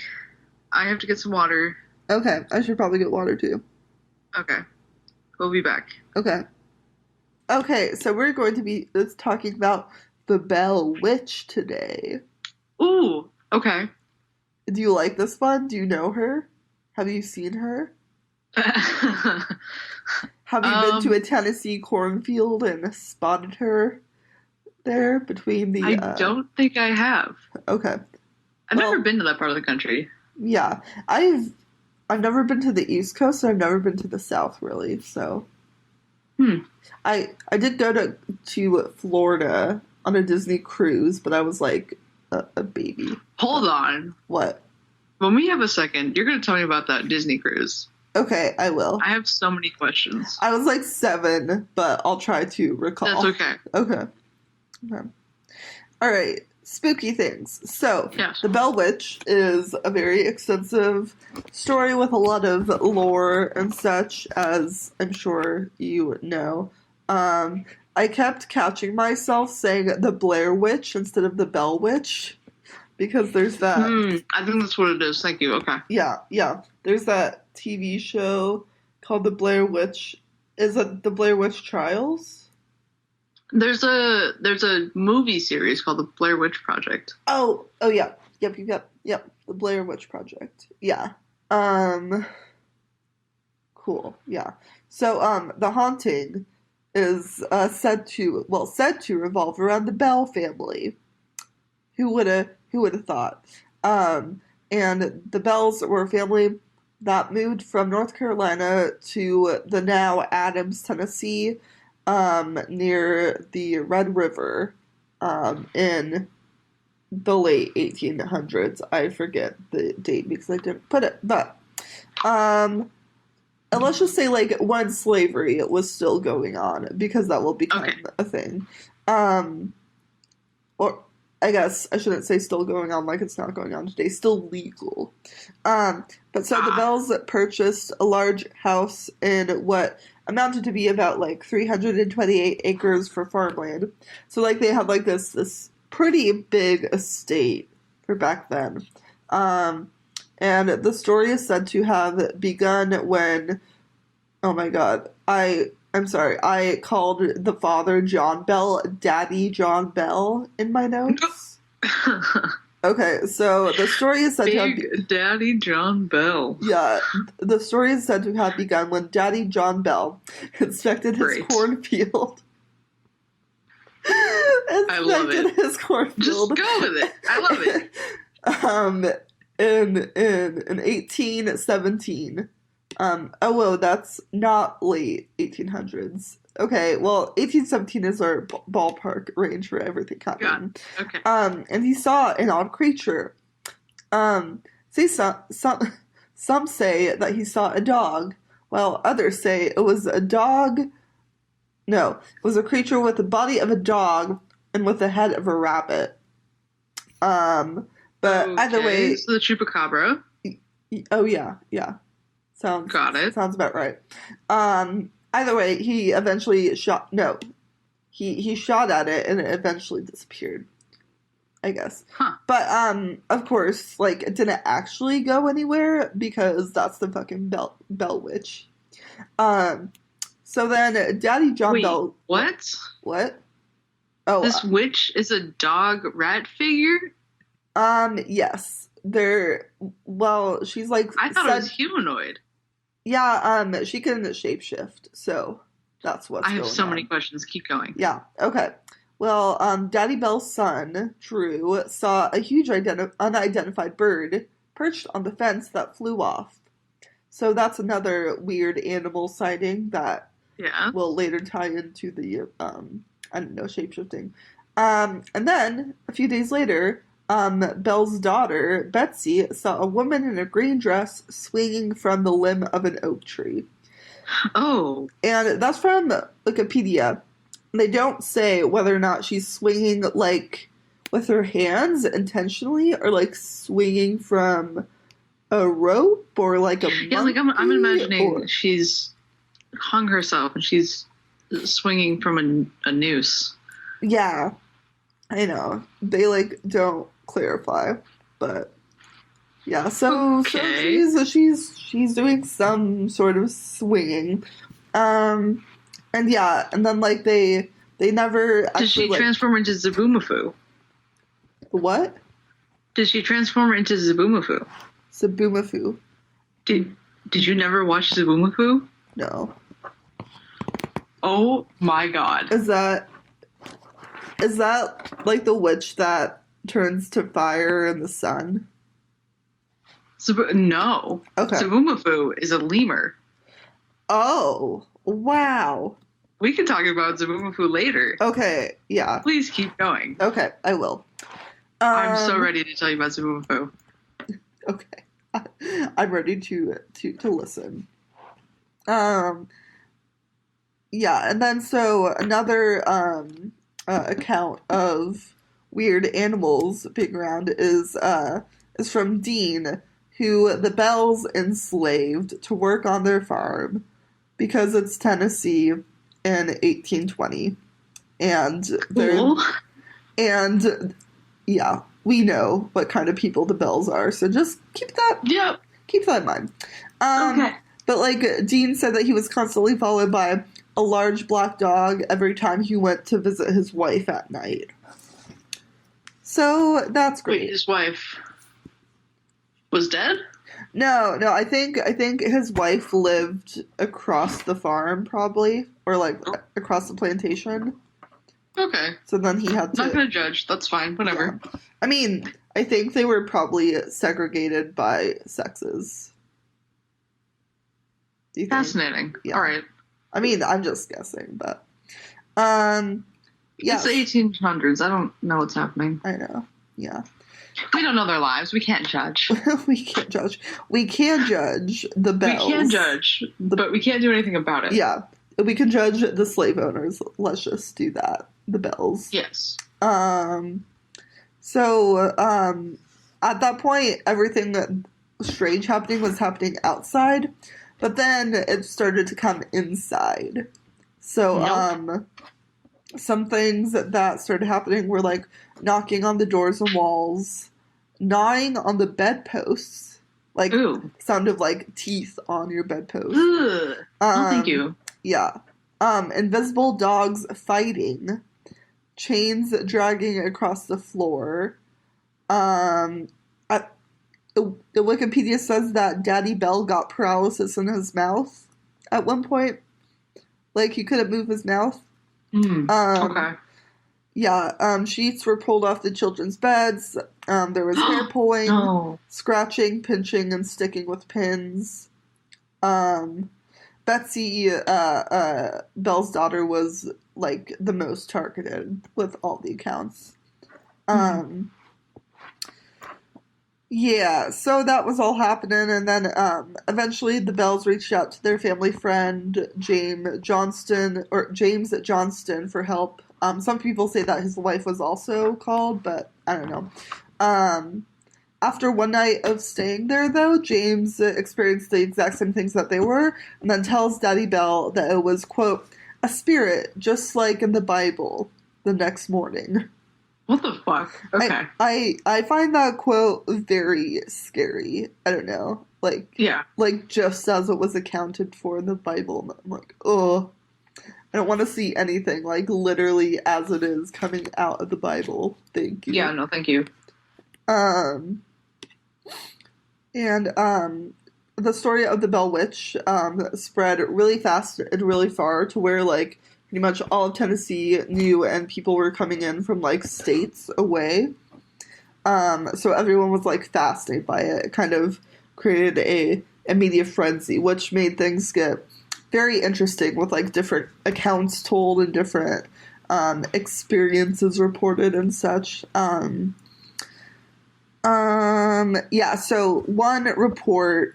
I have to get some water. Okay, I should probably get water too. Okay, we'll be back. Okay. Okay, so we're going to be talking about the Bell Witch today. Ooh, okay. Do you like this one? Do you know her? Have you seen her? Have you been to a Tennessee cornfield and spotted her there between the? I don't think I have. Okay. I've Well, never been to that part of the country. yeah, I've never been to the East Coast, and I've never been to the South really. So, Hmm. I did go to Florida on a Disney cruise, but I was like a baby. Hold on. What? When we have a second, you're going to tell me about that Disney cruise. Okay, I will. I have so many questions. I was like 7, but I'll try to recall. That's okay. Okay. Okay. All right. Spooky things. So, Yes. The Bell Witch is a very extensive story with a lot of lore and such, as I'm sure you know. I kept catching myself saying the Blair Witch instead of the Bell Witch because there's that. I think that's what it is. Thank you. Okay. Yeah. There's that TV show called The Blair Witch. Is it The Blair Witch Trials? There's a movie series called The Blair Witch Project. Oh yeah. Yep. The Blair Witch Project. Yeah. Cool. Yeah. So the haunting is said to revolve around the Bell family. Who would have thought? And the Bells were a family that moved from North Carolina to the now Adams, Tennessee, near the Red River, in the late 1800s. I forget the date because I didn't put it, but and let's just say like when slavery was still going on because that will become a thing. Or I guess I shouldn't say still going on like it's not going on today. Still legal. But so the Bells purchased a large house in what amounted to be about like 328 acres for farmland. So like they had like this pretty big estate for back then. And the story is said to have begun when, oh my god, I'm sorry, I called the father John Bell Daddy John Bell in my notes. Okay, so the story is said to have Daddy John Bell. Yeah, the story is said to have begun when Daddy John Bell inspected his cornfield. I love it. His cornfield. Just go with it. I love it. In 1817. Whoa, that's not late 1800s. Okay, well, 1817 is our ballpark range for everything happening. Okay. And he saw an odd creature. Some say that he saw a dog, while others say it was a dog. No, it was a creature with the body of a dog and with the head of a rabbit. But either way, so the chupacabra. Oh yeah. Got it. Sounds about right. Either way, he eventually shot. No, he shot at it and it eventually disappeared. I guess. Huh. But of course, like it didn't actually go anywhere because that's the fucking Bell Witch. Um, so then Daddy John Wait, Bell. what? What? Oh, This witch is a dog rat figure? yes. They're well, she's like I thought it was humanoid. yeah, she can shapeshift, so that's what's I have going so on. many questions. Keep going. Yeah, okay. Well, Daddy Bell's son, Drew, saw a huge unidentified bird perched on the fence that flew off. So that's another weird animal sighting that Yeah. will later tie into the, I don't know, shapeshifting. And then, a few days later, Bell's daughter, Betsy, saw a woman in a green dress swinging from the limb of an oak tree. Oh. And that's from Wikipedia. They don't say whether or not she's swinging, like, with her hands intentionally or, like, swinging from a rope or, like, a Yeah, like I'm monkey, imagining or... she's hung herself and she's swinging from a noose. Yeah, I know. They, like, don't clarify, but... Yeah, so Okay. she's doing some sort of swinging. And yeah, and then like they never Did she actually like transform into Zaboomafoo? what? Did she transform into Zaboomafoo? Sabumafu. Did you never watch Zaboomafoo? No. Oh my god. Is that like the witch that turns to fire in the sun? No. Okay. Zaboomafoo is a lemur. Oh, wow. We can talk about Zaboomafoo later. Okay, yeah. Please keep going. Okay, I will. I'm so ready to tell you about Zaboomafoo. Okay. I'm ready to listen. Yeah, and then so another account of weird animals being around is from Dean, who the Bells enslaved to work on their farm because it's Tennessee in 1820. And Cool. and yeah, we know what kind of people the Bells are, so just keep that in mind. Okay. But like Dean said that he was constantly followed by a large black dog every time he went to visit his wife at night. So that's great. Wait, his wife was dead? No, I think his wife lived across the farm probably, or like across the plantation. Okay. So then he had to. Not gonna judge. That's fine. Whatever. Yeah. I mean, I think they were probably segregated by sexes. Do you think? Fascinating. Yeah. All right. I mean, I'm just guessing, but yeah. It's the 1800s. I don't know what's happening. I know. Yeah. We don't know their lives. We can't judge. We can't judge. We can judge the Bells. We can judge, but we can't do anything about it. Yeah. We can judge the slave owners. Let's just do that. The Bells. Yes. So, at that point, everything that strange happening was happening outside, but then it started to come inside. So, Nope. some things that started happening were like knocking on the doors and walls, gnawing on the bedposts, like Ooh. sound of like teeth on your bedpost. Ugh. No, thank you. Yeah. Invisible dogs fighting, chains dragging across the floor. The Wikipedia says that Daddy Bell got paralysis in his mouth at one point. Like, he couldn't move his mouth. Okay. Yeah, sheets were pulled off the children's beds. There was hair pulling, No. scratching, pinching, and sticking with pins. Betsy, Bell's daughter, was, like, the most targeted with all the accounts. Yeah, so that was all happening, and then eventually the Bells reached out to their family friend James Johnston for help. Some people say that his wife was also called, but I don't know. After one night of staying there, though, James experienced the exact same things that they were, and then tells Daddy Bell that it was, quote, a spirit, just like in the Bible, the next morning. What the fuck? Okay. I find that quote very scary. I don't know. Yeah. Like just as it was accounted for in the Bible. I'm like, oh, I don't want to see anything like literally as it is coming out of the Bible. Thank you. Yeah, no, thank you. Um, and the story of the Bell Witch spread really fast and really far to where like pretty much all of Tennessee knew, and people were coming in from like states away. So everyone was like fascinated by it. It kind of created a media frenzy, which made things get very interesting with like different accounts told and different experiences reported and such. Yeah, so a reporter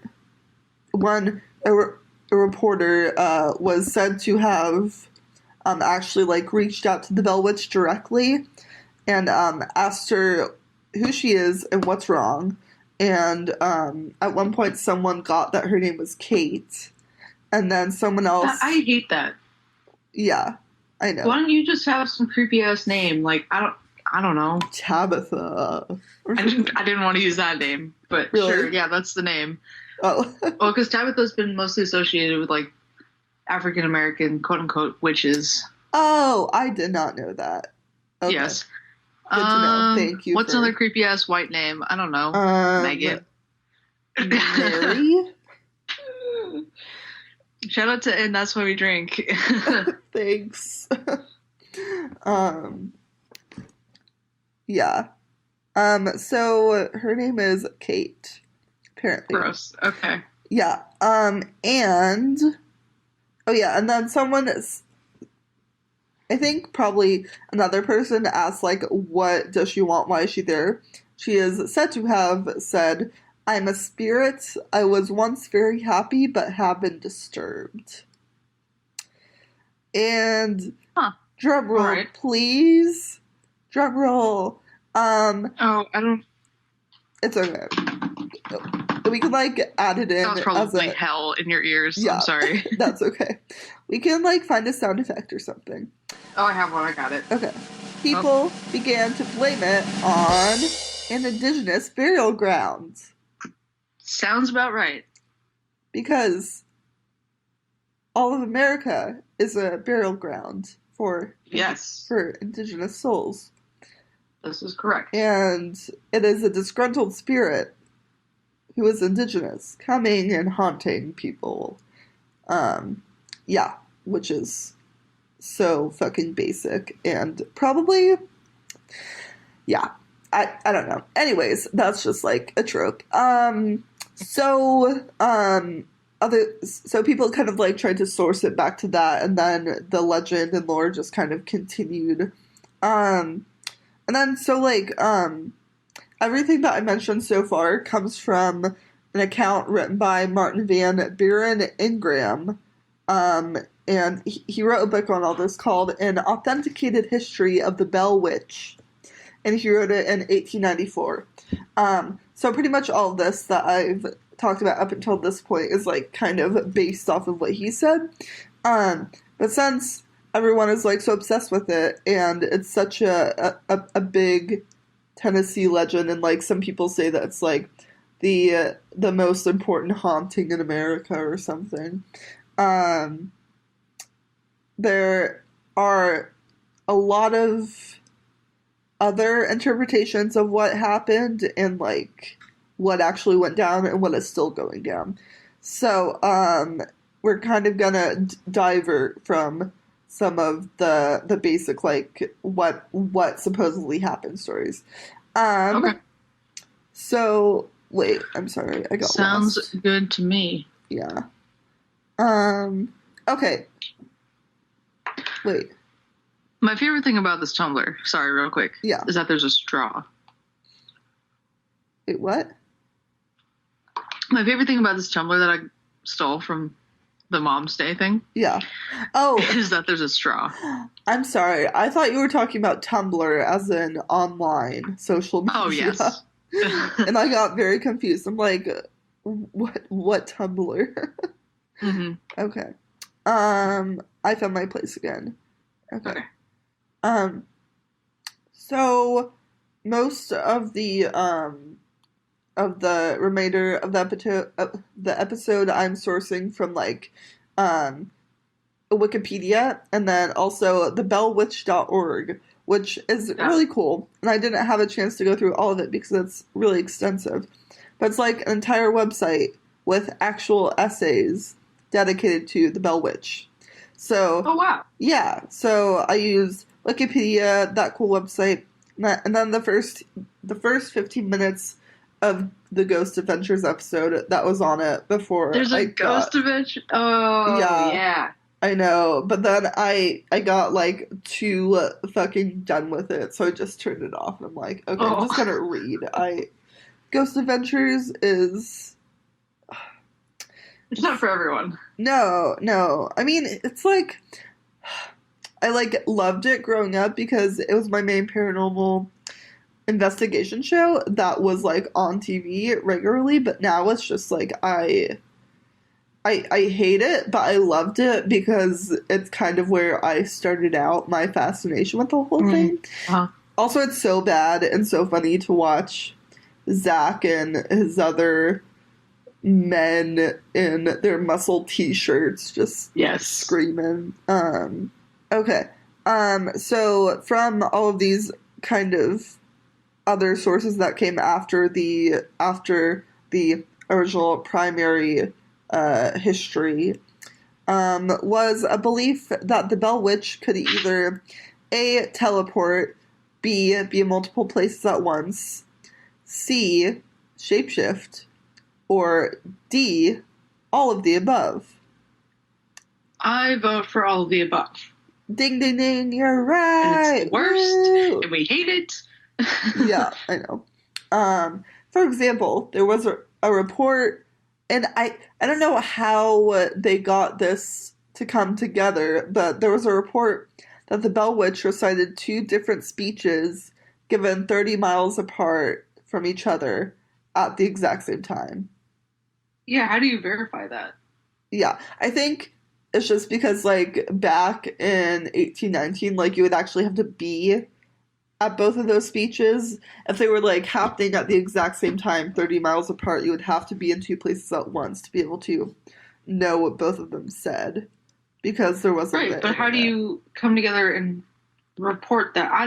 was said to have actually like reached out to the Bell Witch directly and asked her who she is and what's wrong. And at one point, someone got that her name was Kate, and then someone else. I hate that. Yeah, I know. Why don't you just have some creepy ass name? Like I don't know. Tabitha. I didn't want to use that name, but Really? sure, yeah, that's the name. Oh. Well, because Tabitha's been mostly associated with like African American quote unquote witches. Oh, I did not know that. Okay. Yes. Good to know. Thank you. What's another creepy ass white name? I don't know. Megan. Mary? Shout out to And That's Why We Drink. Thanks. Yeah. So her name is Kate, apparently. Gross. Okay. Yeah. And oh yeah, and then I think probably another person asked like, what does she want? Why is she there? She is said to have said, "I'm a spirit. I was once very happy, but have been disturbed." And drum roll, right. Please. Drum roll. Oh, I don't. It's okay. We can like add it in. That was probably hell in your ears. Yeah, I'm sorry. That's okay. We can like find a sound effect or something. Oh, I have one. I got it. Okay. People began to blame it on an indigenous burial ground. Sounds about right. Because all of America is a burial ground for indigenous souls. This is correct. And it is a disgruntled spirit who is indigenous coming and haunting people. Yeah, which is so fucking basic and probably, yeah, I don't know. Anyways, that's just like a trope. So people kind of like tried to source it back to that, and then the legend and lore just kind of continued. And then so like everything that I mentioned so far comes from an account written by Martin Van Buren Ingram. And he wrote a book on all this called An Authenticated History of the Bell Witch. And he wrote it in 1894. So pretty much all of this that I've talked about up until this point is like kind of based off of what he said. But since everyone is like so obsessed with it, and it's such a big Tennessee legend, and like some people say that it's like the most important haunting in America or something. There are a lot of other interpretations of what happened and like what actually went down and what is still going down. So we're kind of gonna divert from some of the basic like what supposedly happened stories. Okay. So wait, I'm sorry, I got Sounds lost. good to me. Yeah. Okay. Wait. My favorite thing about this Tumblr, sorry, real quick, Yeah. is that there's a straw. Wait, what? My favorite thing about this Tumblr that I stole from the Mom's Day thing Yeah. Oh, is that there's a straw. I'm sorry. I thought you were talking about Tumblr as in online social media. Oh, yes. And I got very confused. I'm like, what Tumblr? Mm-hmm. Okay. I found my place again. Okay. So most of the remainder of the episode I'm sourcing from like um Wikipedia, and then also the bellwitch.org, which is Yeah. really cool. And I didn't have a chance to go through all of it because it's really extensive. But it's like an entire website with actual essays dedicated to the Bell Witch. So, Oh wow. yeah, so I use Wikipedia, that cool website, and then the first 15 minutes of the Ghost Adventures episode that was on it before There's I a got ghost adventure. Oh yeah, yeah. I know, but then I got like too fucking done with it, so I just turned it off and I'm like, okay, I'm Oh. just gonna read. I Ghost Adventures is It's not for everyone. no, no. I mean, it's like I like loved it growing up because it was my main paranormal investigation show that was like on TV regularly, but now it's just like I hate it, but I loved it because it's kind of where I started out my fascination with the whole Mm. thing. Uh-huh. Also, it's so bad and so funny to watch Zach and his other men in their muscle t-shirts just Yes. screaming. Okay. So from all of these kind of other sources that came after the original primary history, was a belief that the Bell Witch could either A, teleport, B, be in multiple places at once, C, shapeshift, or D, all of the above. I vote for all of the above. Ding ding ding, you're And it's right. the worst, Woo! and we hate it. Yeah, I know. For example, there was a report, and I don't know how they got this to come together, but there was a report that the Bell Witch recited two different speeches given 30 miles apart from each other at the exact same time. Yeah, how do you verify that? Yeah, I think it's just because like back in 1819, like you would actually have to be at both of those speeches. If they were like happening at the exact same time, 30 miles apart, you would have to be in two places at once to be able to know what both of them said because there wasn't Right, the but how do internet. you come together and report that? I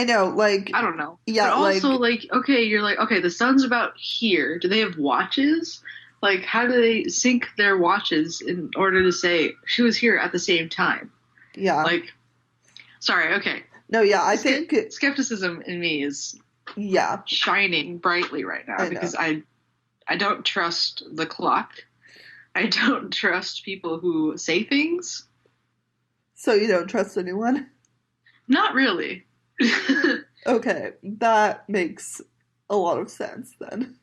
know, like, I don't know. yeah, But also, like, like, okay, you're like, okay, the sun's about here. Do they have watches? Like, how do they sync their watches in order to say she was here at the same time? yeah. Like, sorry, okay. No, yeah, I think, Skepticism in me is yeah, shining brightly right now I know. because I don't trust the clock. I don't trust people who say things. So you don't trust anyone? Not really. Okay, that makes a lot of sense then.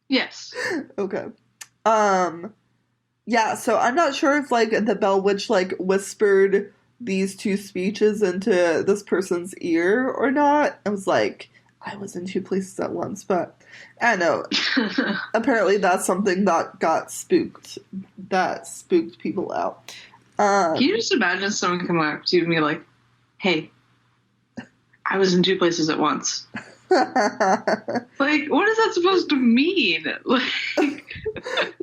Yes. Okay. Yeah, so I'm not sure if like the Bell Witch like whispered these two speeches into this person's ear or not. I was like, I was in two places at once, but I don't know. Apparently that's something that spooked people out. Can you just imagine someone coming up to me like, hey, I was in two places at once? Like, what is that supposed to mean? Like,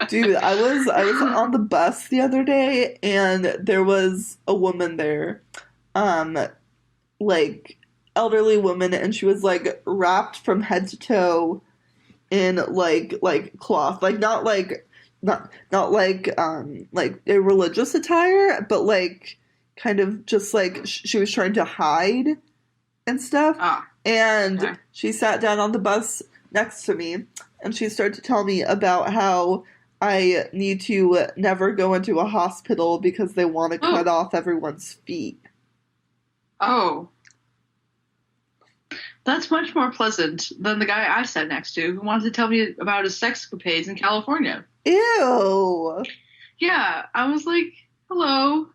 Dude, I was on the bus the other day and there was a woman there, um, like elderly woman, and she was like wrapped from head to toe in like cloth, like not like a religious attire, but like kind of just like she was trying to hide and stuff. ah, And okay. she sat down on the bus next to me and she started to tell me about how I need to never go into a hospital because they want to cut off everyone's feet. Oh, that's much more pleasant than the guy I sat next to who wanted to tell me about his sexcapades in California. Ew. Yeah, I was like, hello,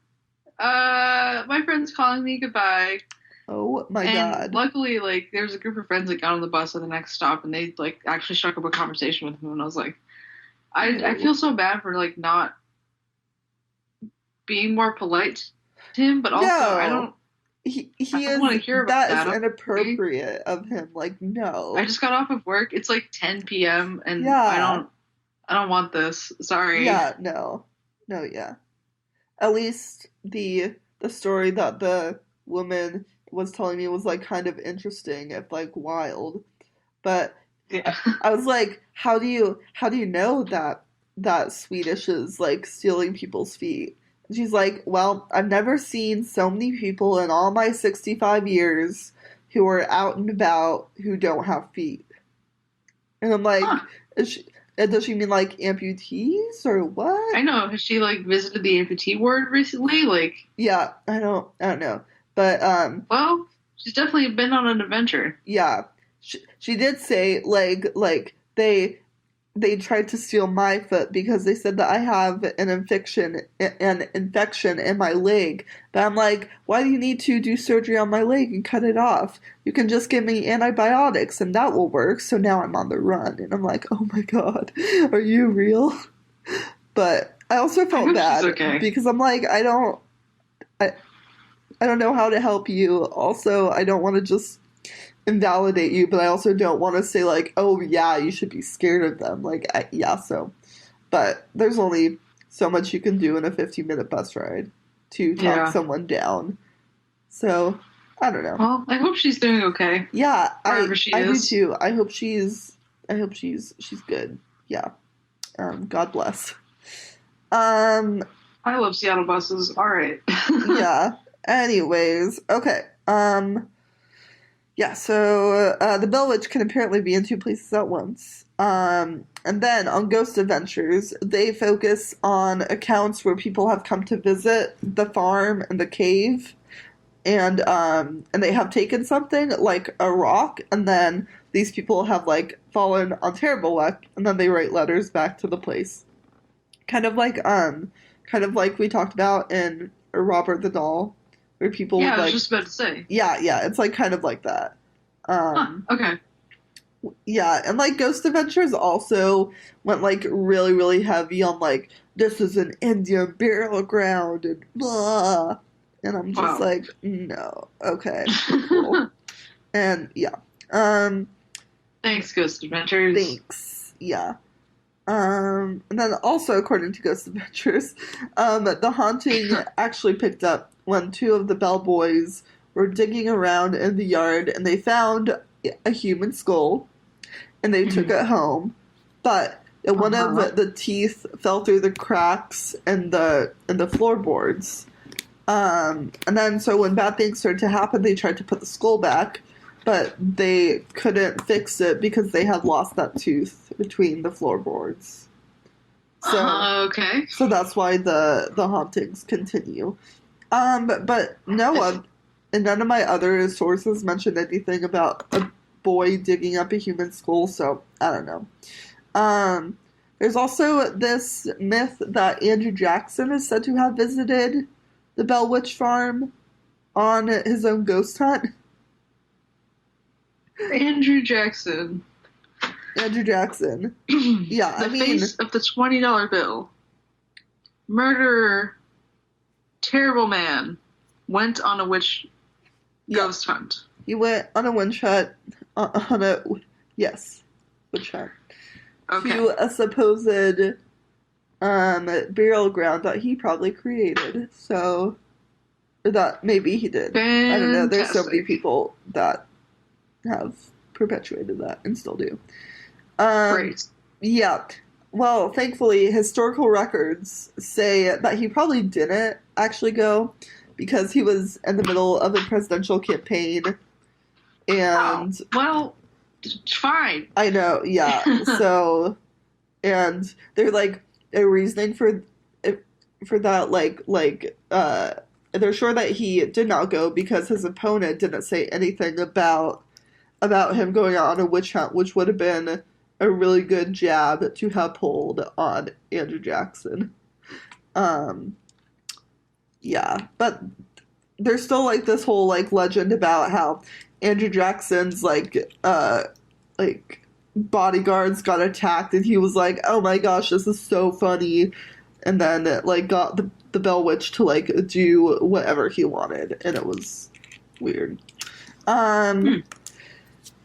my friend's calling me goodbye. Oh my And god. luckily, like, there was a group of friends that got on the bus at the next stop, and they like actually struck up a conversation with him. And I was like, I feel so bad for like not being more polite to him, but also I No. don't. I he don't is want to hear about that is that. Okay? inappropriate of him. Like, I no. just got off of work. It's like 10 p.m. and Yeah. I don't want this. Sorry. Yeah, no. No, yeah. At least the story that the woman was telling me was like kind of interesting, if like wild. But Yeah. I was like, how do you know that Swedish is like stealing people's feet? And she's like, well, I've never seen so many people in all my 65 years who are out and about who don't have feet. And I'm like, Huh. is she, does she mean like amputees or what? I know. Has she like visited the amputee ward recently? Like, Yeah, I don't know. But well, she's definitely been on an adventure. yeah, she did say like they tried to steal my foot because they said that I have an infection in my leg. But I'm like, why do you need to do surgery on my leg and cut it off? You can just give me antibiotics and that will work. So now I'm on the run and I'm like, oh my god, are you real? But I also I felt hope she's bad okay. because I'm like, I, I don't know how to help you. Also, I don't want to just invalidate you, but I also don't want to say like, oh yeah, you should be scared of them. Like, yeah, so. But there's only so much you can do in a 15-minute bus ride to talk Yeah. someone down. So, I don't know. Well, I hope she's doing okay, Yeah, wherever she I do is. too. I hope she's good. Yeah. God bless. Um, I love Seattle buses. All right. yeah. Anyways, okay. Yeah, so the Bell Witch can apparently be in two places at once. And then on Ghost Adventures, they focus on accounts where people have come to visit the farm and the cave, and they have taken something like a rock, and then these people have like fallen on terrible luck, and then they write letters back to the place. Kind of like we talked about in Robert the Doll, where people Yeah, would I was like, just about to say. yeah, it's like kind of like that. Huh. Okay. Yeah, and like Ghost Adventures also went like really, really heavy on like this is an Indian burial ground and blah, and I'm just Wow. like, no, okay, cool, and yeah, um, Thanks, Ghost Adventures. thanks, yeah. And then also according to Ghost Adventures, the haunting actually picked up when two of the bellboys were digging around in the yard and they found a human skull and they took it home, but one Uh-huh. of the teeth fell through the cracks in the floorboards. And then so when bad things started to happen, they tried to put the skull back, but they couldn't fix it because they had lost that tooth between the floorboards. Okay. So that's why the hauntings continue. But no one, and none of my other sources mentioned anything about a boy digging up a human skull. So I don't know. There's also this myth that Andrew Jackson is said to have visited the Bell Witch Farm on his own ghost hunt. Andrew Jackson. Andrew Jackson. Yeah, The I mean, face of the $20 bill. Murderer. Terrible man. Went on a witch yeah, ghost hunt. he went on a witch hunt, yes, witch hunt, Okay. to a supposed burial ground that he probably created. So, or that maybe he did. I don't know. There's so many Fantastic. people that have perpetuated that and still do. Um, Great. yeah. Well, thankfully, historical records say that he probably didn't actually go because he was in the middle of a presidential campaign. Oh, And well, fine. I know, yeah. So, and they're like, their reasoning for that, they're sure that he did not go because his opponent didn't say anything about him going out on a witch hunt, which would have been a really good jab to have pulled on Andrew Jackson. Yeah, but there's still like this whole like legend about how Andrew Jackson's like bodyguards got attacked and he was like, oh my gosh, this is so funny, and then like got the Bell Witch to like do whatever he wanted, and it was Weird. Hmm.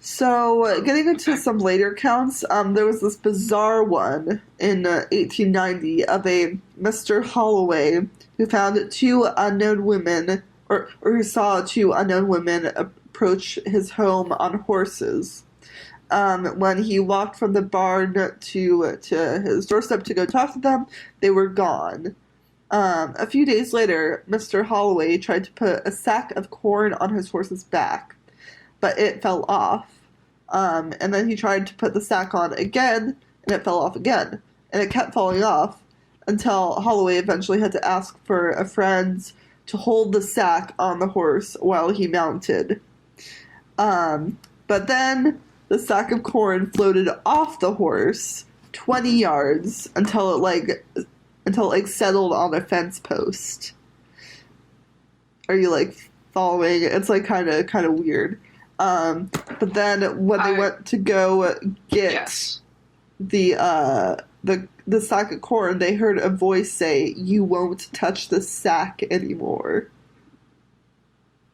So, getting into Okay. some later accounts, there was this bizarre one in 1890 of a Mr. Holloway who found two unknown women, or who saw two unknown women approach his home on horses. When he walked from the barn to his doorstep to go talk to them, they were gone. A few days later, Mr. Holloway tried to put a sack of corn on his horse's back, but it fell off. And then he tried to put the sack on again, and it fell off again. And it kept falling off until Holloway eventually had to ask for a friend to hold the sack on the horse while he mounted. But then the sack of corn floated off the horse 20 yards until it settled on a fence post. Are you like following? It's like kind of weird. But then when they went to go get Yes. the sack of corn, they heard a voice say, "You won't touch the sack anymore."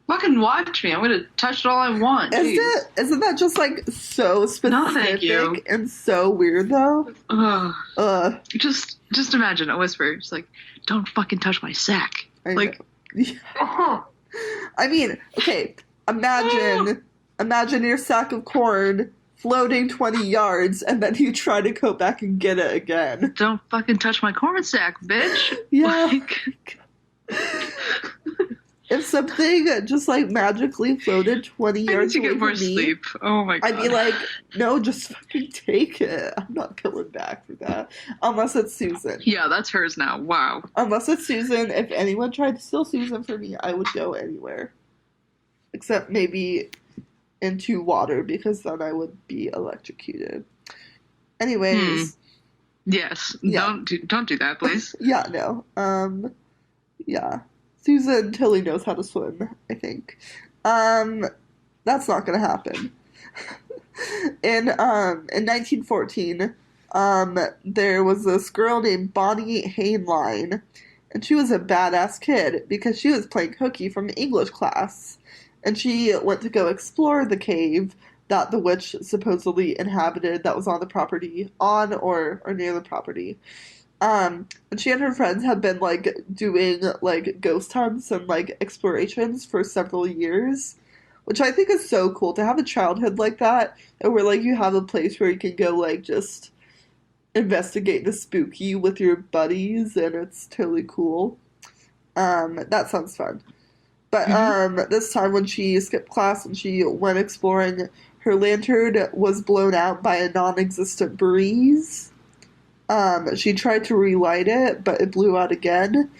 Fucking watch me. I'm gonna touch it all I want. Jeez. Isn't that just like so No, thank you. specific and so weird though? Ugh. Uh, Just imagine a whisper. It's like, don't fucking touch my sack. I Like, know. I mean, okay, imagine your sack of corn floating 20 yards and then you try to go back and get it again. don't fucking touch my corn sack, bitch. Yeah. Like, If something just like magically floated 20 I need yards to away get more from me, sleep. Oh my god. I'd be like, no, just fucking take it. I'm not going back for that. Unless it's Susan. yeah, that's hers now. Wow. Unless it's Susan. If anyone tried to steal Susan from me, I would go anywhere. Except maybe into water, because then I would be electrocuted. Anyways, Yes. Yeah. Don't do that, please. yeah, no. Yeah. Susan Tilly knows how to swim, I think. That's not gonna happen. In 1914, there was this girl named Bonnie Hainline, and she was a badass kid because she was playing hooky from English class, and she went to go explore the cave that the witch supposedly inhabited that was on the property, on or near the property. And she and her friends had been like doing like ghost hunts and like explorations for several years, which I think is so cool to have a childhood like that, and where like you have a place where you can go like just investigate the spooky with your buddies, and it's totally cool. That sounds fun. But this time when she skipped class and she went exploring, her lantern was blown out by a non-existent breeze. She tried to relight it, but it blew out again.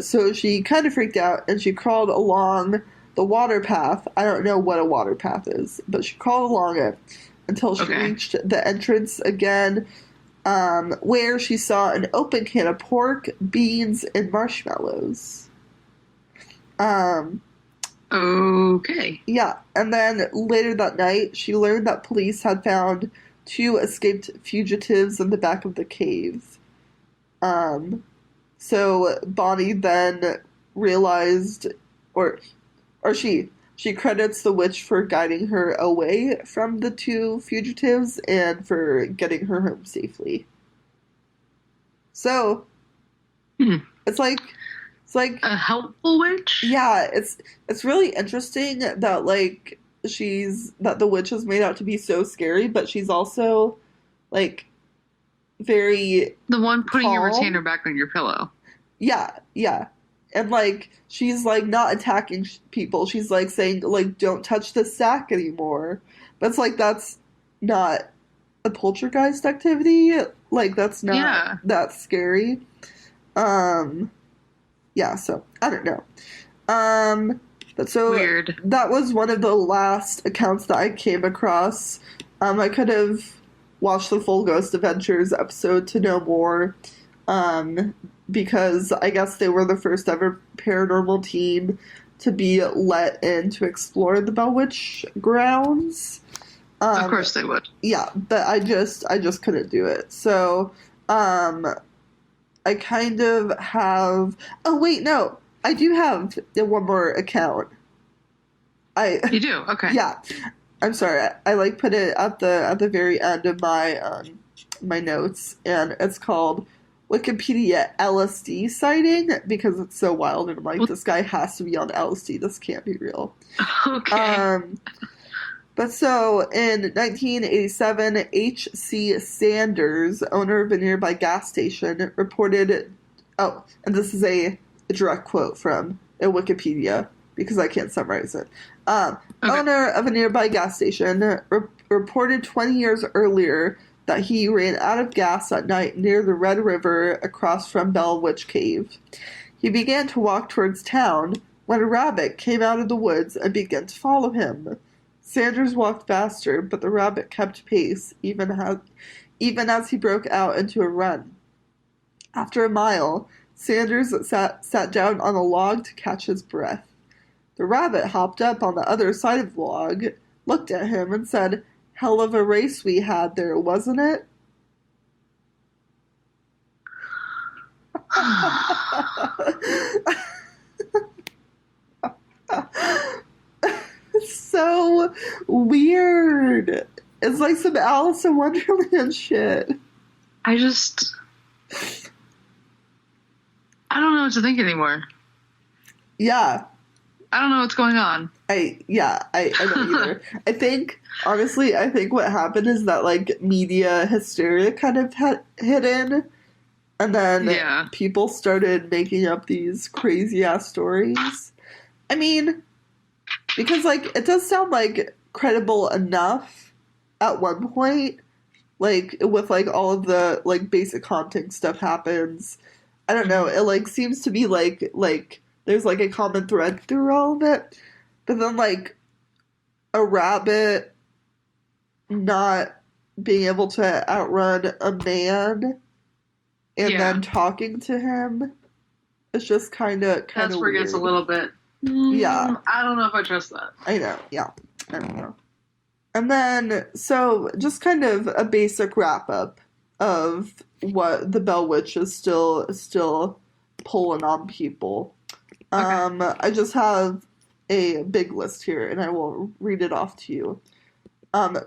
So she kind of freaked out and she crawled along the water path. I don't know what a water path is, but she crawled along it until she Okay. reached the entrance again, where she saw an open can of pork, beans, and marshmallows. Okay. Yeah, and then later that night, she learned that police had found two escaped fugitives in the back of the cave. So Bonnie then realized, or she credits the witch for guiding her away from the two fugitives and for getting her home safely. So Hmm. it's like A helpful witch? yeah, it's really interesting that like that the witch is made out to be so scary, but she's also like very The one putting your calm. retainer back on your pillow. yeah. And like she's like not attacking people. She's like saying like don't touch the sack anymore. But it's like that's not a poltergeist activity. Like that's not Yeah. that scary. Yeah, so I don't know. But so Weird. that was one of the last accounts that I came across. I could have watched the full Ghost Adventures episode to know more, because I guess they were the first ever paranormal team to be let in to explore the Bell Witch grounds. Of course they would. Yeah, but I just couldn't do it. So, I kind of have. Oh wait, no, I do have one more account. You do? Okay. Yeah. I'm sorry. I like put it at the very end of my my notes, and it's called Wikipedia LSD sighting because it's so wild, and I'm like, this guy has to be on LSD. This can't be real. Okay. But so in 1987, H.C. Sanders, owner of a nearby gas station, reported. Oh, and this is a direct quote from Wikipedia because I can't summarize it. Okay. Owner of a nearby gas station reported 20 years earlier that he ran out of gas at night near the Red River across from Bell Witch Cave. He began to walk towards town when a rabbit came out of the woods and began to follow him. Sanders walked faster, but the rabbit kept pace, even as he broke out into a run. After a mile, Sanders sat down on a log to catch his breath. The rabbit hopped up on the other side of the log, looked at him, and said, "Hell of a race we had there, wasn't it?" So weird. It's like some Alice in Wonderland shit. I don't know what to think anymore. Yeah. I don't know what's going on. I don't either. I think what happened is that, like, media hysteria kind of hit in, and then people started making up these crazy-ass stories. I mean, because, like, it does sound, like, credible enough at one point, like, with, like, all of the, like, basic haunting stuff happens. I don't know, it, like, seems to be, like, there's, like, a common thread through all of it. But then, like, a rabbit not being able to outrun a man and then talking to him, it's just kind of That's where it gets a little bit... Yeah. I don't know if I trust that. I know, yeah. I don't know. And then, so, just kind of a basic wrap-up of what the Bell Witch is still pulling on people. Okay. I just have a big list here, and I will read it off to you.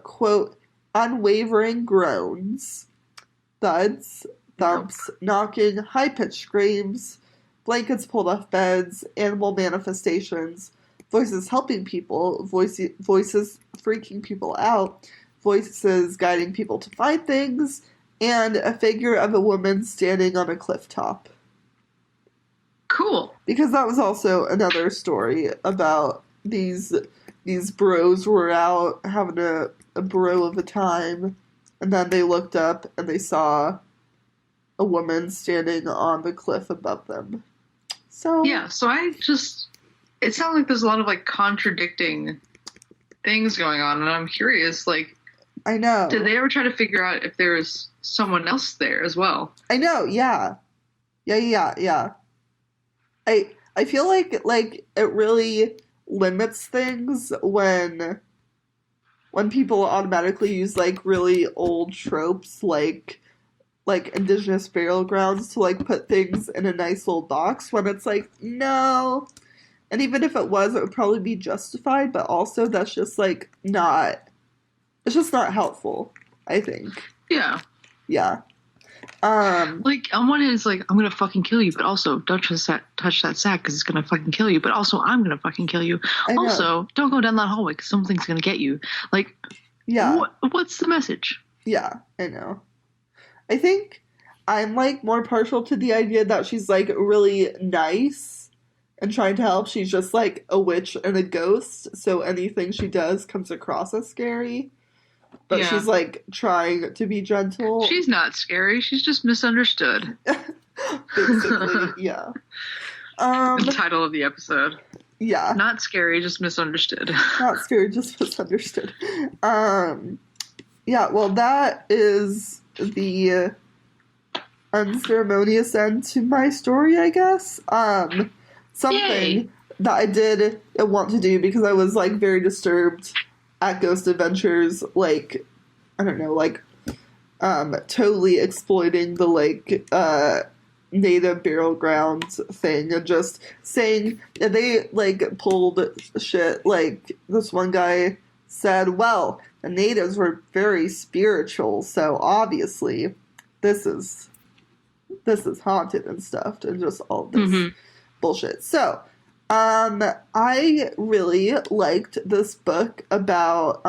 Quote, unwavering groans, thuds, thumps, knocking, high-pitched screams, blankets pulled off beds, animal manifestations, voices helping people, voices freaking people out, voices guiding people to find things, and a figure of a woman standing on a cliff top. Cool. Because that was also another story about these bros were out having a bro of a time, and then they looked up and they saw a woman standing on the cliff above them. So yeah, so it sounds like there's a lot of, like, contradicting things going on, and I'm curious, like, I know. Did they ever try to figure out if there's someone else there as well? I know, yeah. Yeah. I feel like it really limits things when people automatically use, like, really old tropes like indigenous burial grounds to, like, put things in a nice little box when it's like, no. And even if it was, it would probably be justified, but also that's just, like, it's just not helpful, I think. Yeah. Yeah. Like, on one hand, it's like, I'm gonna fucking kill you, but also, don't touch that sack, because it's gonna fucking kill you, but also, I'm gonna fucking kill you. Also, don't go down that hallway, because something's gonna get you. Like, yeah. What's the message? Yeah, I know. I think I'm, like, more partial to the idea that she's, like, really nice and trying to help. She's just, like, a witch and a ghost, so anything she does comes across as scary. But she's, like, trying to be gentle. She's not scary. She's just misunderstood. Basically, yeah. The title of the episode. Yeah. Not scary, just misunderstood. Not scary, just misunderstood. Yeah, well, that is the unceremonious end to my story, I guess. Something that I did want to do because I was, like, very disturbed at Ghost Adventures, like, I don't know, like, totally exploiting the, like, native burial grounds thing and just saying, and they like pulled shit. Like this one guy said, well, the natives were very spiritual, so obviously this is haunted and stuff, and just all this bullshit. So I really liked this book about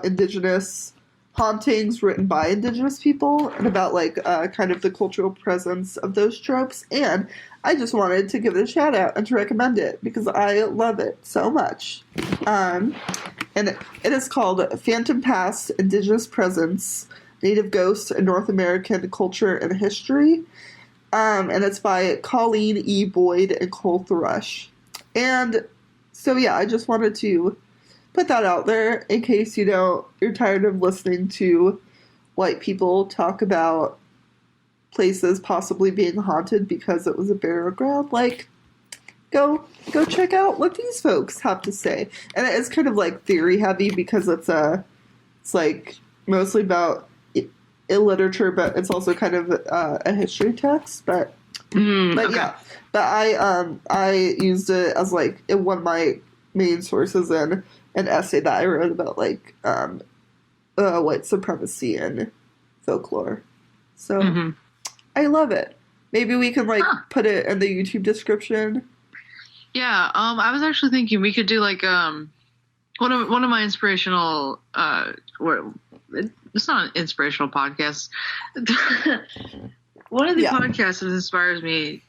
indigenous hauntings written by indigenous people and about like kind of the cultural presence of those tropes, and I just wanted to give it a shout out and to recommend it because I love it so much. And it is called Phantom Past: Indigenous Presence, Native Ghosts in North American Culture and History. And it's by Colleen E. Boyd and Cole Thrush. And so, yeah, I just wanted to put that out there in case, you're tired of listening to white people talk about places possibly being haunted because it was a burial ground. Like, go check out what these folks have to say. And it is kind of like theory heavy because it's like mostly about literature, but it's also kind of a history text. But okay. Yeah, but I used it as like one of my main sources in an essay that I wrote about like white supremacy and folklore. So I love it. Maybe we can like put it in the YouTube description. Yeah, I was actually thinking we could do like one of my inspirational it's not an inspirational podcast. One of the podcasts that inspires me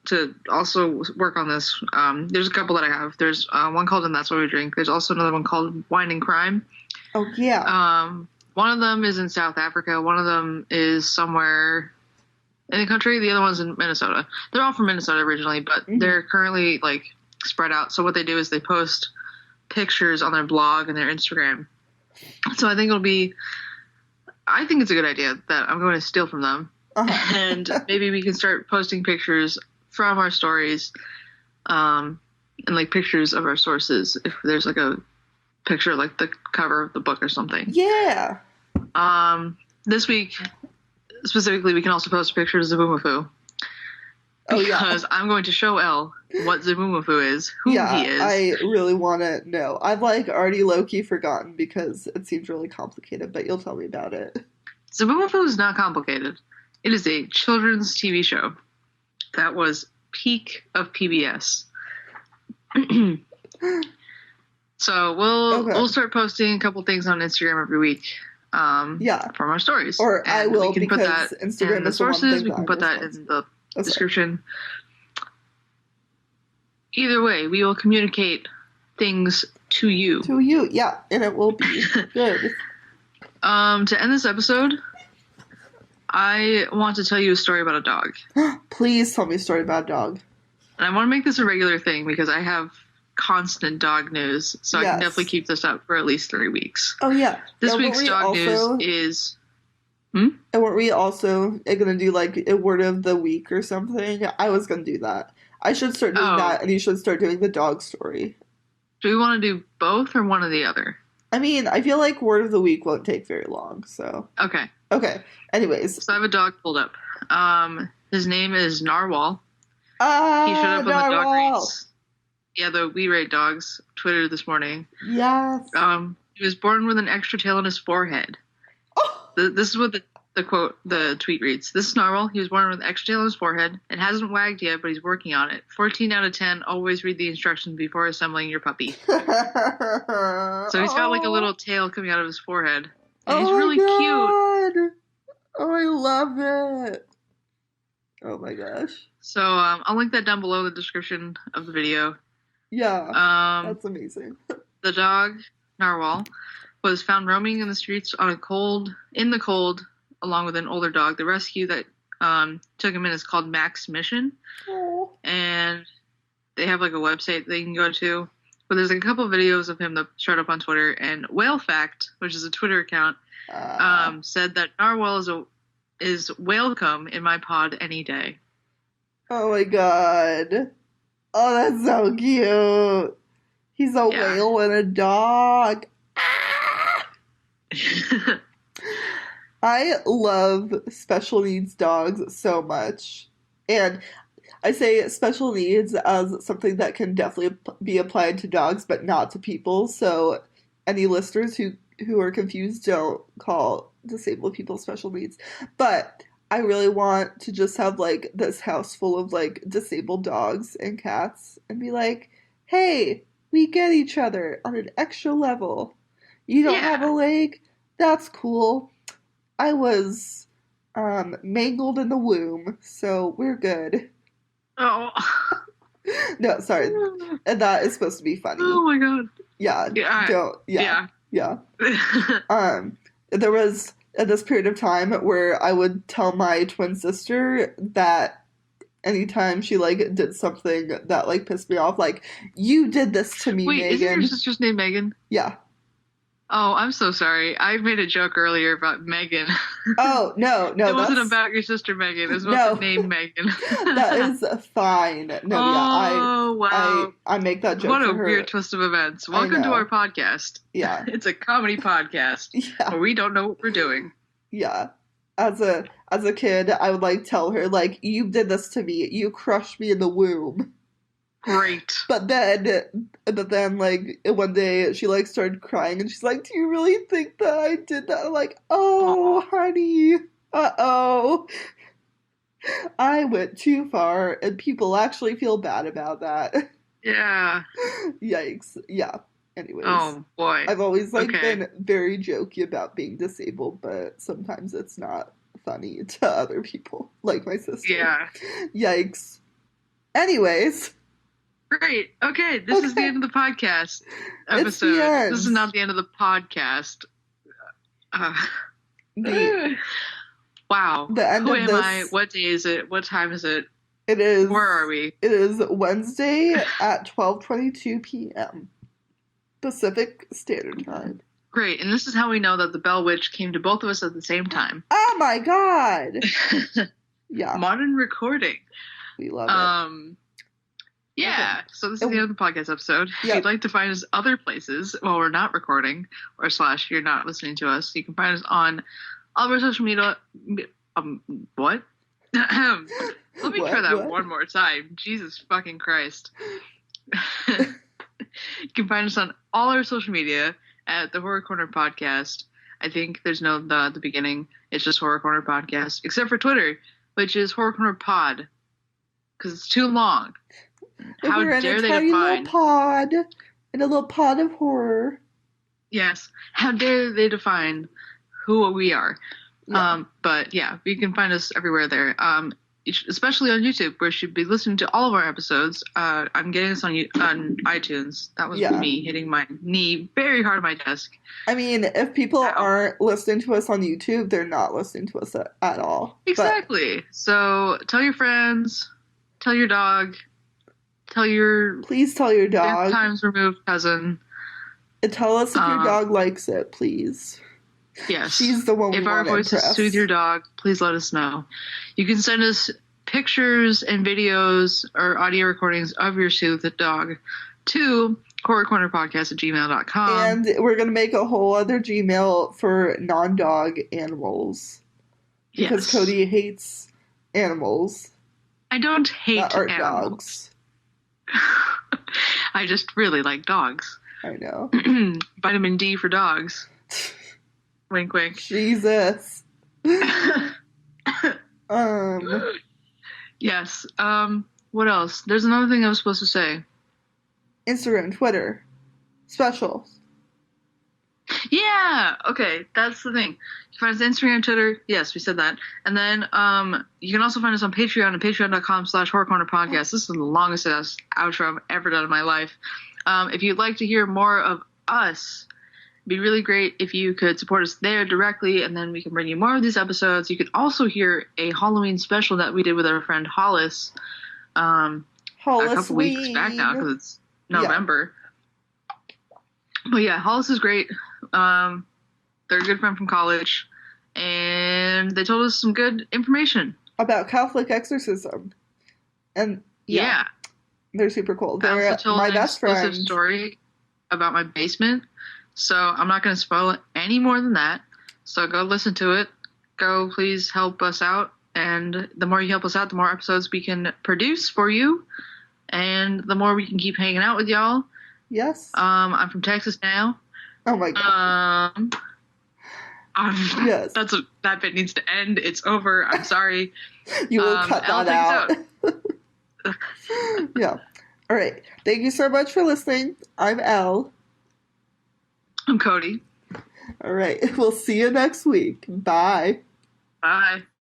to also work on this. There's a couple that I have. There's one called "And That's What We Drink." There's also another one called "Wine and Crime." Oh yeah. One of them is in South Africa. One of them is somewhere in the country. The other one's in Minnesota. They're all from Minnesota originally, but they're currently like spread out. So what they do is they post pictures on their blog and their Instagram. So I think it's a good idea that I'm going to steal from them. And maybe we can start posting pictures from our stories, and like pictures of our sources. If there's like a picture, like the cover of the book or something. Yeah. This week specifically, we can also post pictures of Zoboomafoo. Because I'm going to show Elle what Zoboomafoo is, who he is. I really want to know. I've like already low-key forgotten because it seems really complicated, but you'll tell me about it. Zoboomafoo is not complicated. It is a children's TV show that was peak of PBS. So we'll start posting a couple things on Instagram every week. From our stories. Or and I will, we can because put that Instagram in the is the one sources. thing We that can I'm put that in the description. Either way, we will communicate things to you. To you, yeah, and it will be good. To end this episode, I want to tell you a story about a dog. Please tell me a story about a dog. And I want to make this a regular thing because I have constant dog news, so I can definitely keep this up for at least 3 weeks. Oh yeah. This week's dog news is. And weren't we also going to do like a word of the week or something? I was going to do that. I should start doing that, and you should start doing the dog story. Do we want to do both or one or the other? I mean, I feel like word of the week won't take very long, so. Okay. Anyways. So I have a dog pulled up. His name is Narwhal. He showed up on the Dog Rates. Yeah, the We Rate Dogs Twitter this morning. Yes. He was born with an extra tail on his forehead. Oh. This is what the tweet reads. This is Narwhal. He was born with an extra tail on his forehead. It hasn't wagged yet, but he's working on it. 14 out of 10, always read the instructions before assembling your puppy. So he's got like a little tail coming out of his forehead. And he's really cute. Oh, I love it. Oh my gosh. So I'll link that down below in the description of the video. Yeah, that's amazing. The dog, Narwhal, was found roaming in the streets in the cold, along with an older dog. The rescue that took him in is called Max Mission. Aww. And they have like a website they can go to. But there's like a couple of videos of him that showed up on Twitter. And Whale Fact, which is a Twitter account, said that Narwhal is welcome in my pod any day. Oh my god. Oh, that's so cute. He's a whale and a dog. I love special needs dogs so much. And I say special needs as something that can definitely be applied to dogs, but not to people. So any listeners who are confused, don't call disabled people special needs. But I really want to just have like this house full of like disabled dogs and cats and be like, hey, we get each other on an extra level. You don't have a Yeah. leg? That's cool. I was mangled in the womb, so we're good. Oh. No, sorry. And that is supposed to be funny. Oh my god. Yeah, Yeah. don't, yeah, Yeah. yeah. There was at this period of time where I would tell my twin sister that anytime she like did something that like pissed me off, like, you did this to me, Wait, isn't your Megan. sister's name Megan? Yeah. Oh, I'm so sorry. I made a joke earlier about Megan. Oh, no, It wasn't that's about your sister Megan. It was about no. the name Megan. That is fine. No, yeah, Oh, wow. I make that joke What for a her. weird twist of events. I Welcome to know. our podcast. Yeah. It's a comedy podcast Yeah. where we don't know what we're doing. Yeah. As a kid, I would like tell her like, you did this to me. You crushed me in the womb. Great. But then like one day she like started crying and she's like, "Do you really think that I did that?" I'm like, "Oh, Aw. honey. Uh-oh. I went too far and people actually feel bad about that." Yeah. Yikes. Yeah. Anyways. Oh, boy. I've always like Okay. been very jokey about being disabled, but sometimes it's not funny to other people, like my sister. Yeah. Yikes. Anyways, Great. Okay. This is the okay. end of the podcast It's the episode. end. This is not the end of the podcast. Uh, The wow. the end Who of am I? this What day is it? What time is it? it is Where are we? it is Wednesday at 12:22 p.m. Pacific Standard Time. Great. And this is how we know that the Bell Witch came to both of us at the same time. Oh my god. Yeah, Modern recording. we love it. Yeah. So this is And- the end of the podcast episode. If Yep. you'd like to find us other places while we're not recording or / you're not listening to us, you can find us on all of our social media. What? Let me try that What? one more time. Jesus fucking Christ. You can find us on all our social media at the Horror Corner Podcast. I think there's no the at the beginning. It's just Horror Corner Podcast, except for Twitter, which is Horror Corner Pod, because it's too long. And How we're in dare a they tiny define? little pod, in a little pod of horror. Yes, how dare they define who we are? Yeah. But yeah, you can find us everywhere there. Especially on YouTube, where you should be listening to all of our episodes. I'm getting this on iTunes. That was Yeah. me hitting my knee very hard on my desk. I mean, if people Ow. aren't listening to us on YouTube, they're not listening to us at all. Exactly. So tell your friends, tell your dog, tell your But please tell your 10 dog. times removed cousin. And tell us if your dog likes it, please. Yes. She's the one we If our want to voices impress. soothe your dog, please let us know. You can send us pictures and videos or audio recordings of your soothed dog to horrorcornerpodcast@gmail.com. And we're going to make a whole other Gmail for non-dog animals. Because Yes. Cody hates animals I don't hate that aren't animals. dogs. I just really like dogs. I know. Vitamin D for dogs. Wink, wink. Jesus. Um, Yes. What else? There's another thing I was supposed to say. Instagram, Twitter, specials. Yeah. Okay. That's the thing. You can find us on Instagram, Twitter. Yes, we said that. And then you can also find us on Patreon at patreon.com/horrorcornerpodcast. This is the longest ass outro I've ever done in my life. If you'd like to hear more of us, it'd be really great if you could support us there directly, and then we can bring you more of these episodes. You could also hear a Halloween special that we did with our friend Hollis a couple weeks back now, because it's November. But yeah, Hollis is great. They're a good friend from college, and they told us some good information. About Catholic exorcism. And Yeah. they're super cool. I They're also told my an best exclusive friend. story about my basement, so I'm not going to spoil it any more than that. So go listen to it. go please help us out. And the more you help us out, the more episodes we can produce for you, and the more we can keep hanging out with y'all. Yes. I'm from Texas now. Oh my god. Yes. That bit needs to end. It's over. I'm sorry. You will cut that out. Yeah. All right. Thank you so much for listening. I'm Elle. I'm Cody. All right. We'll see you next week. Bye. Bye.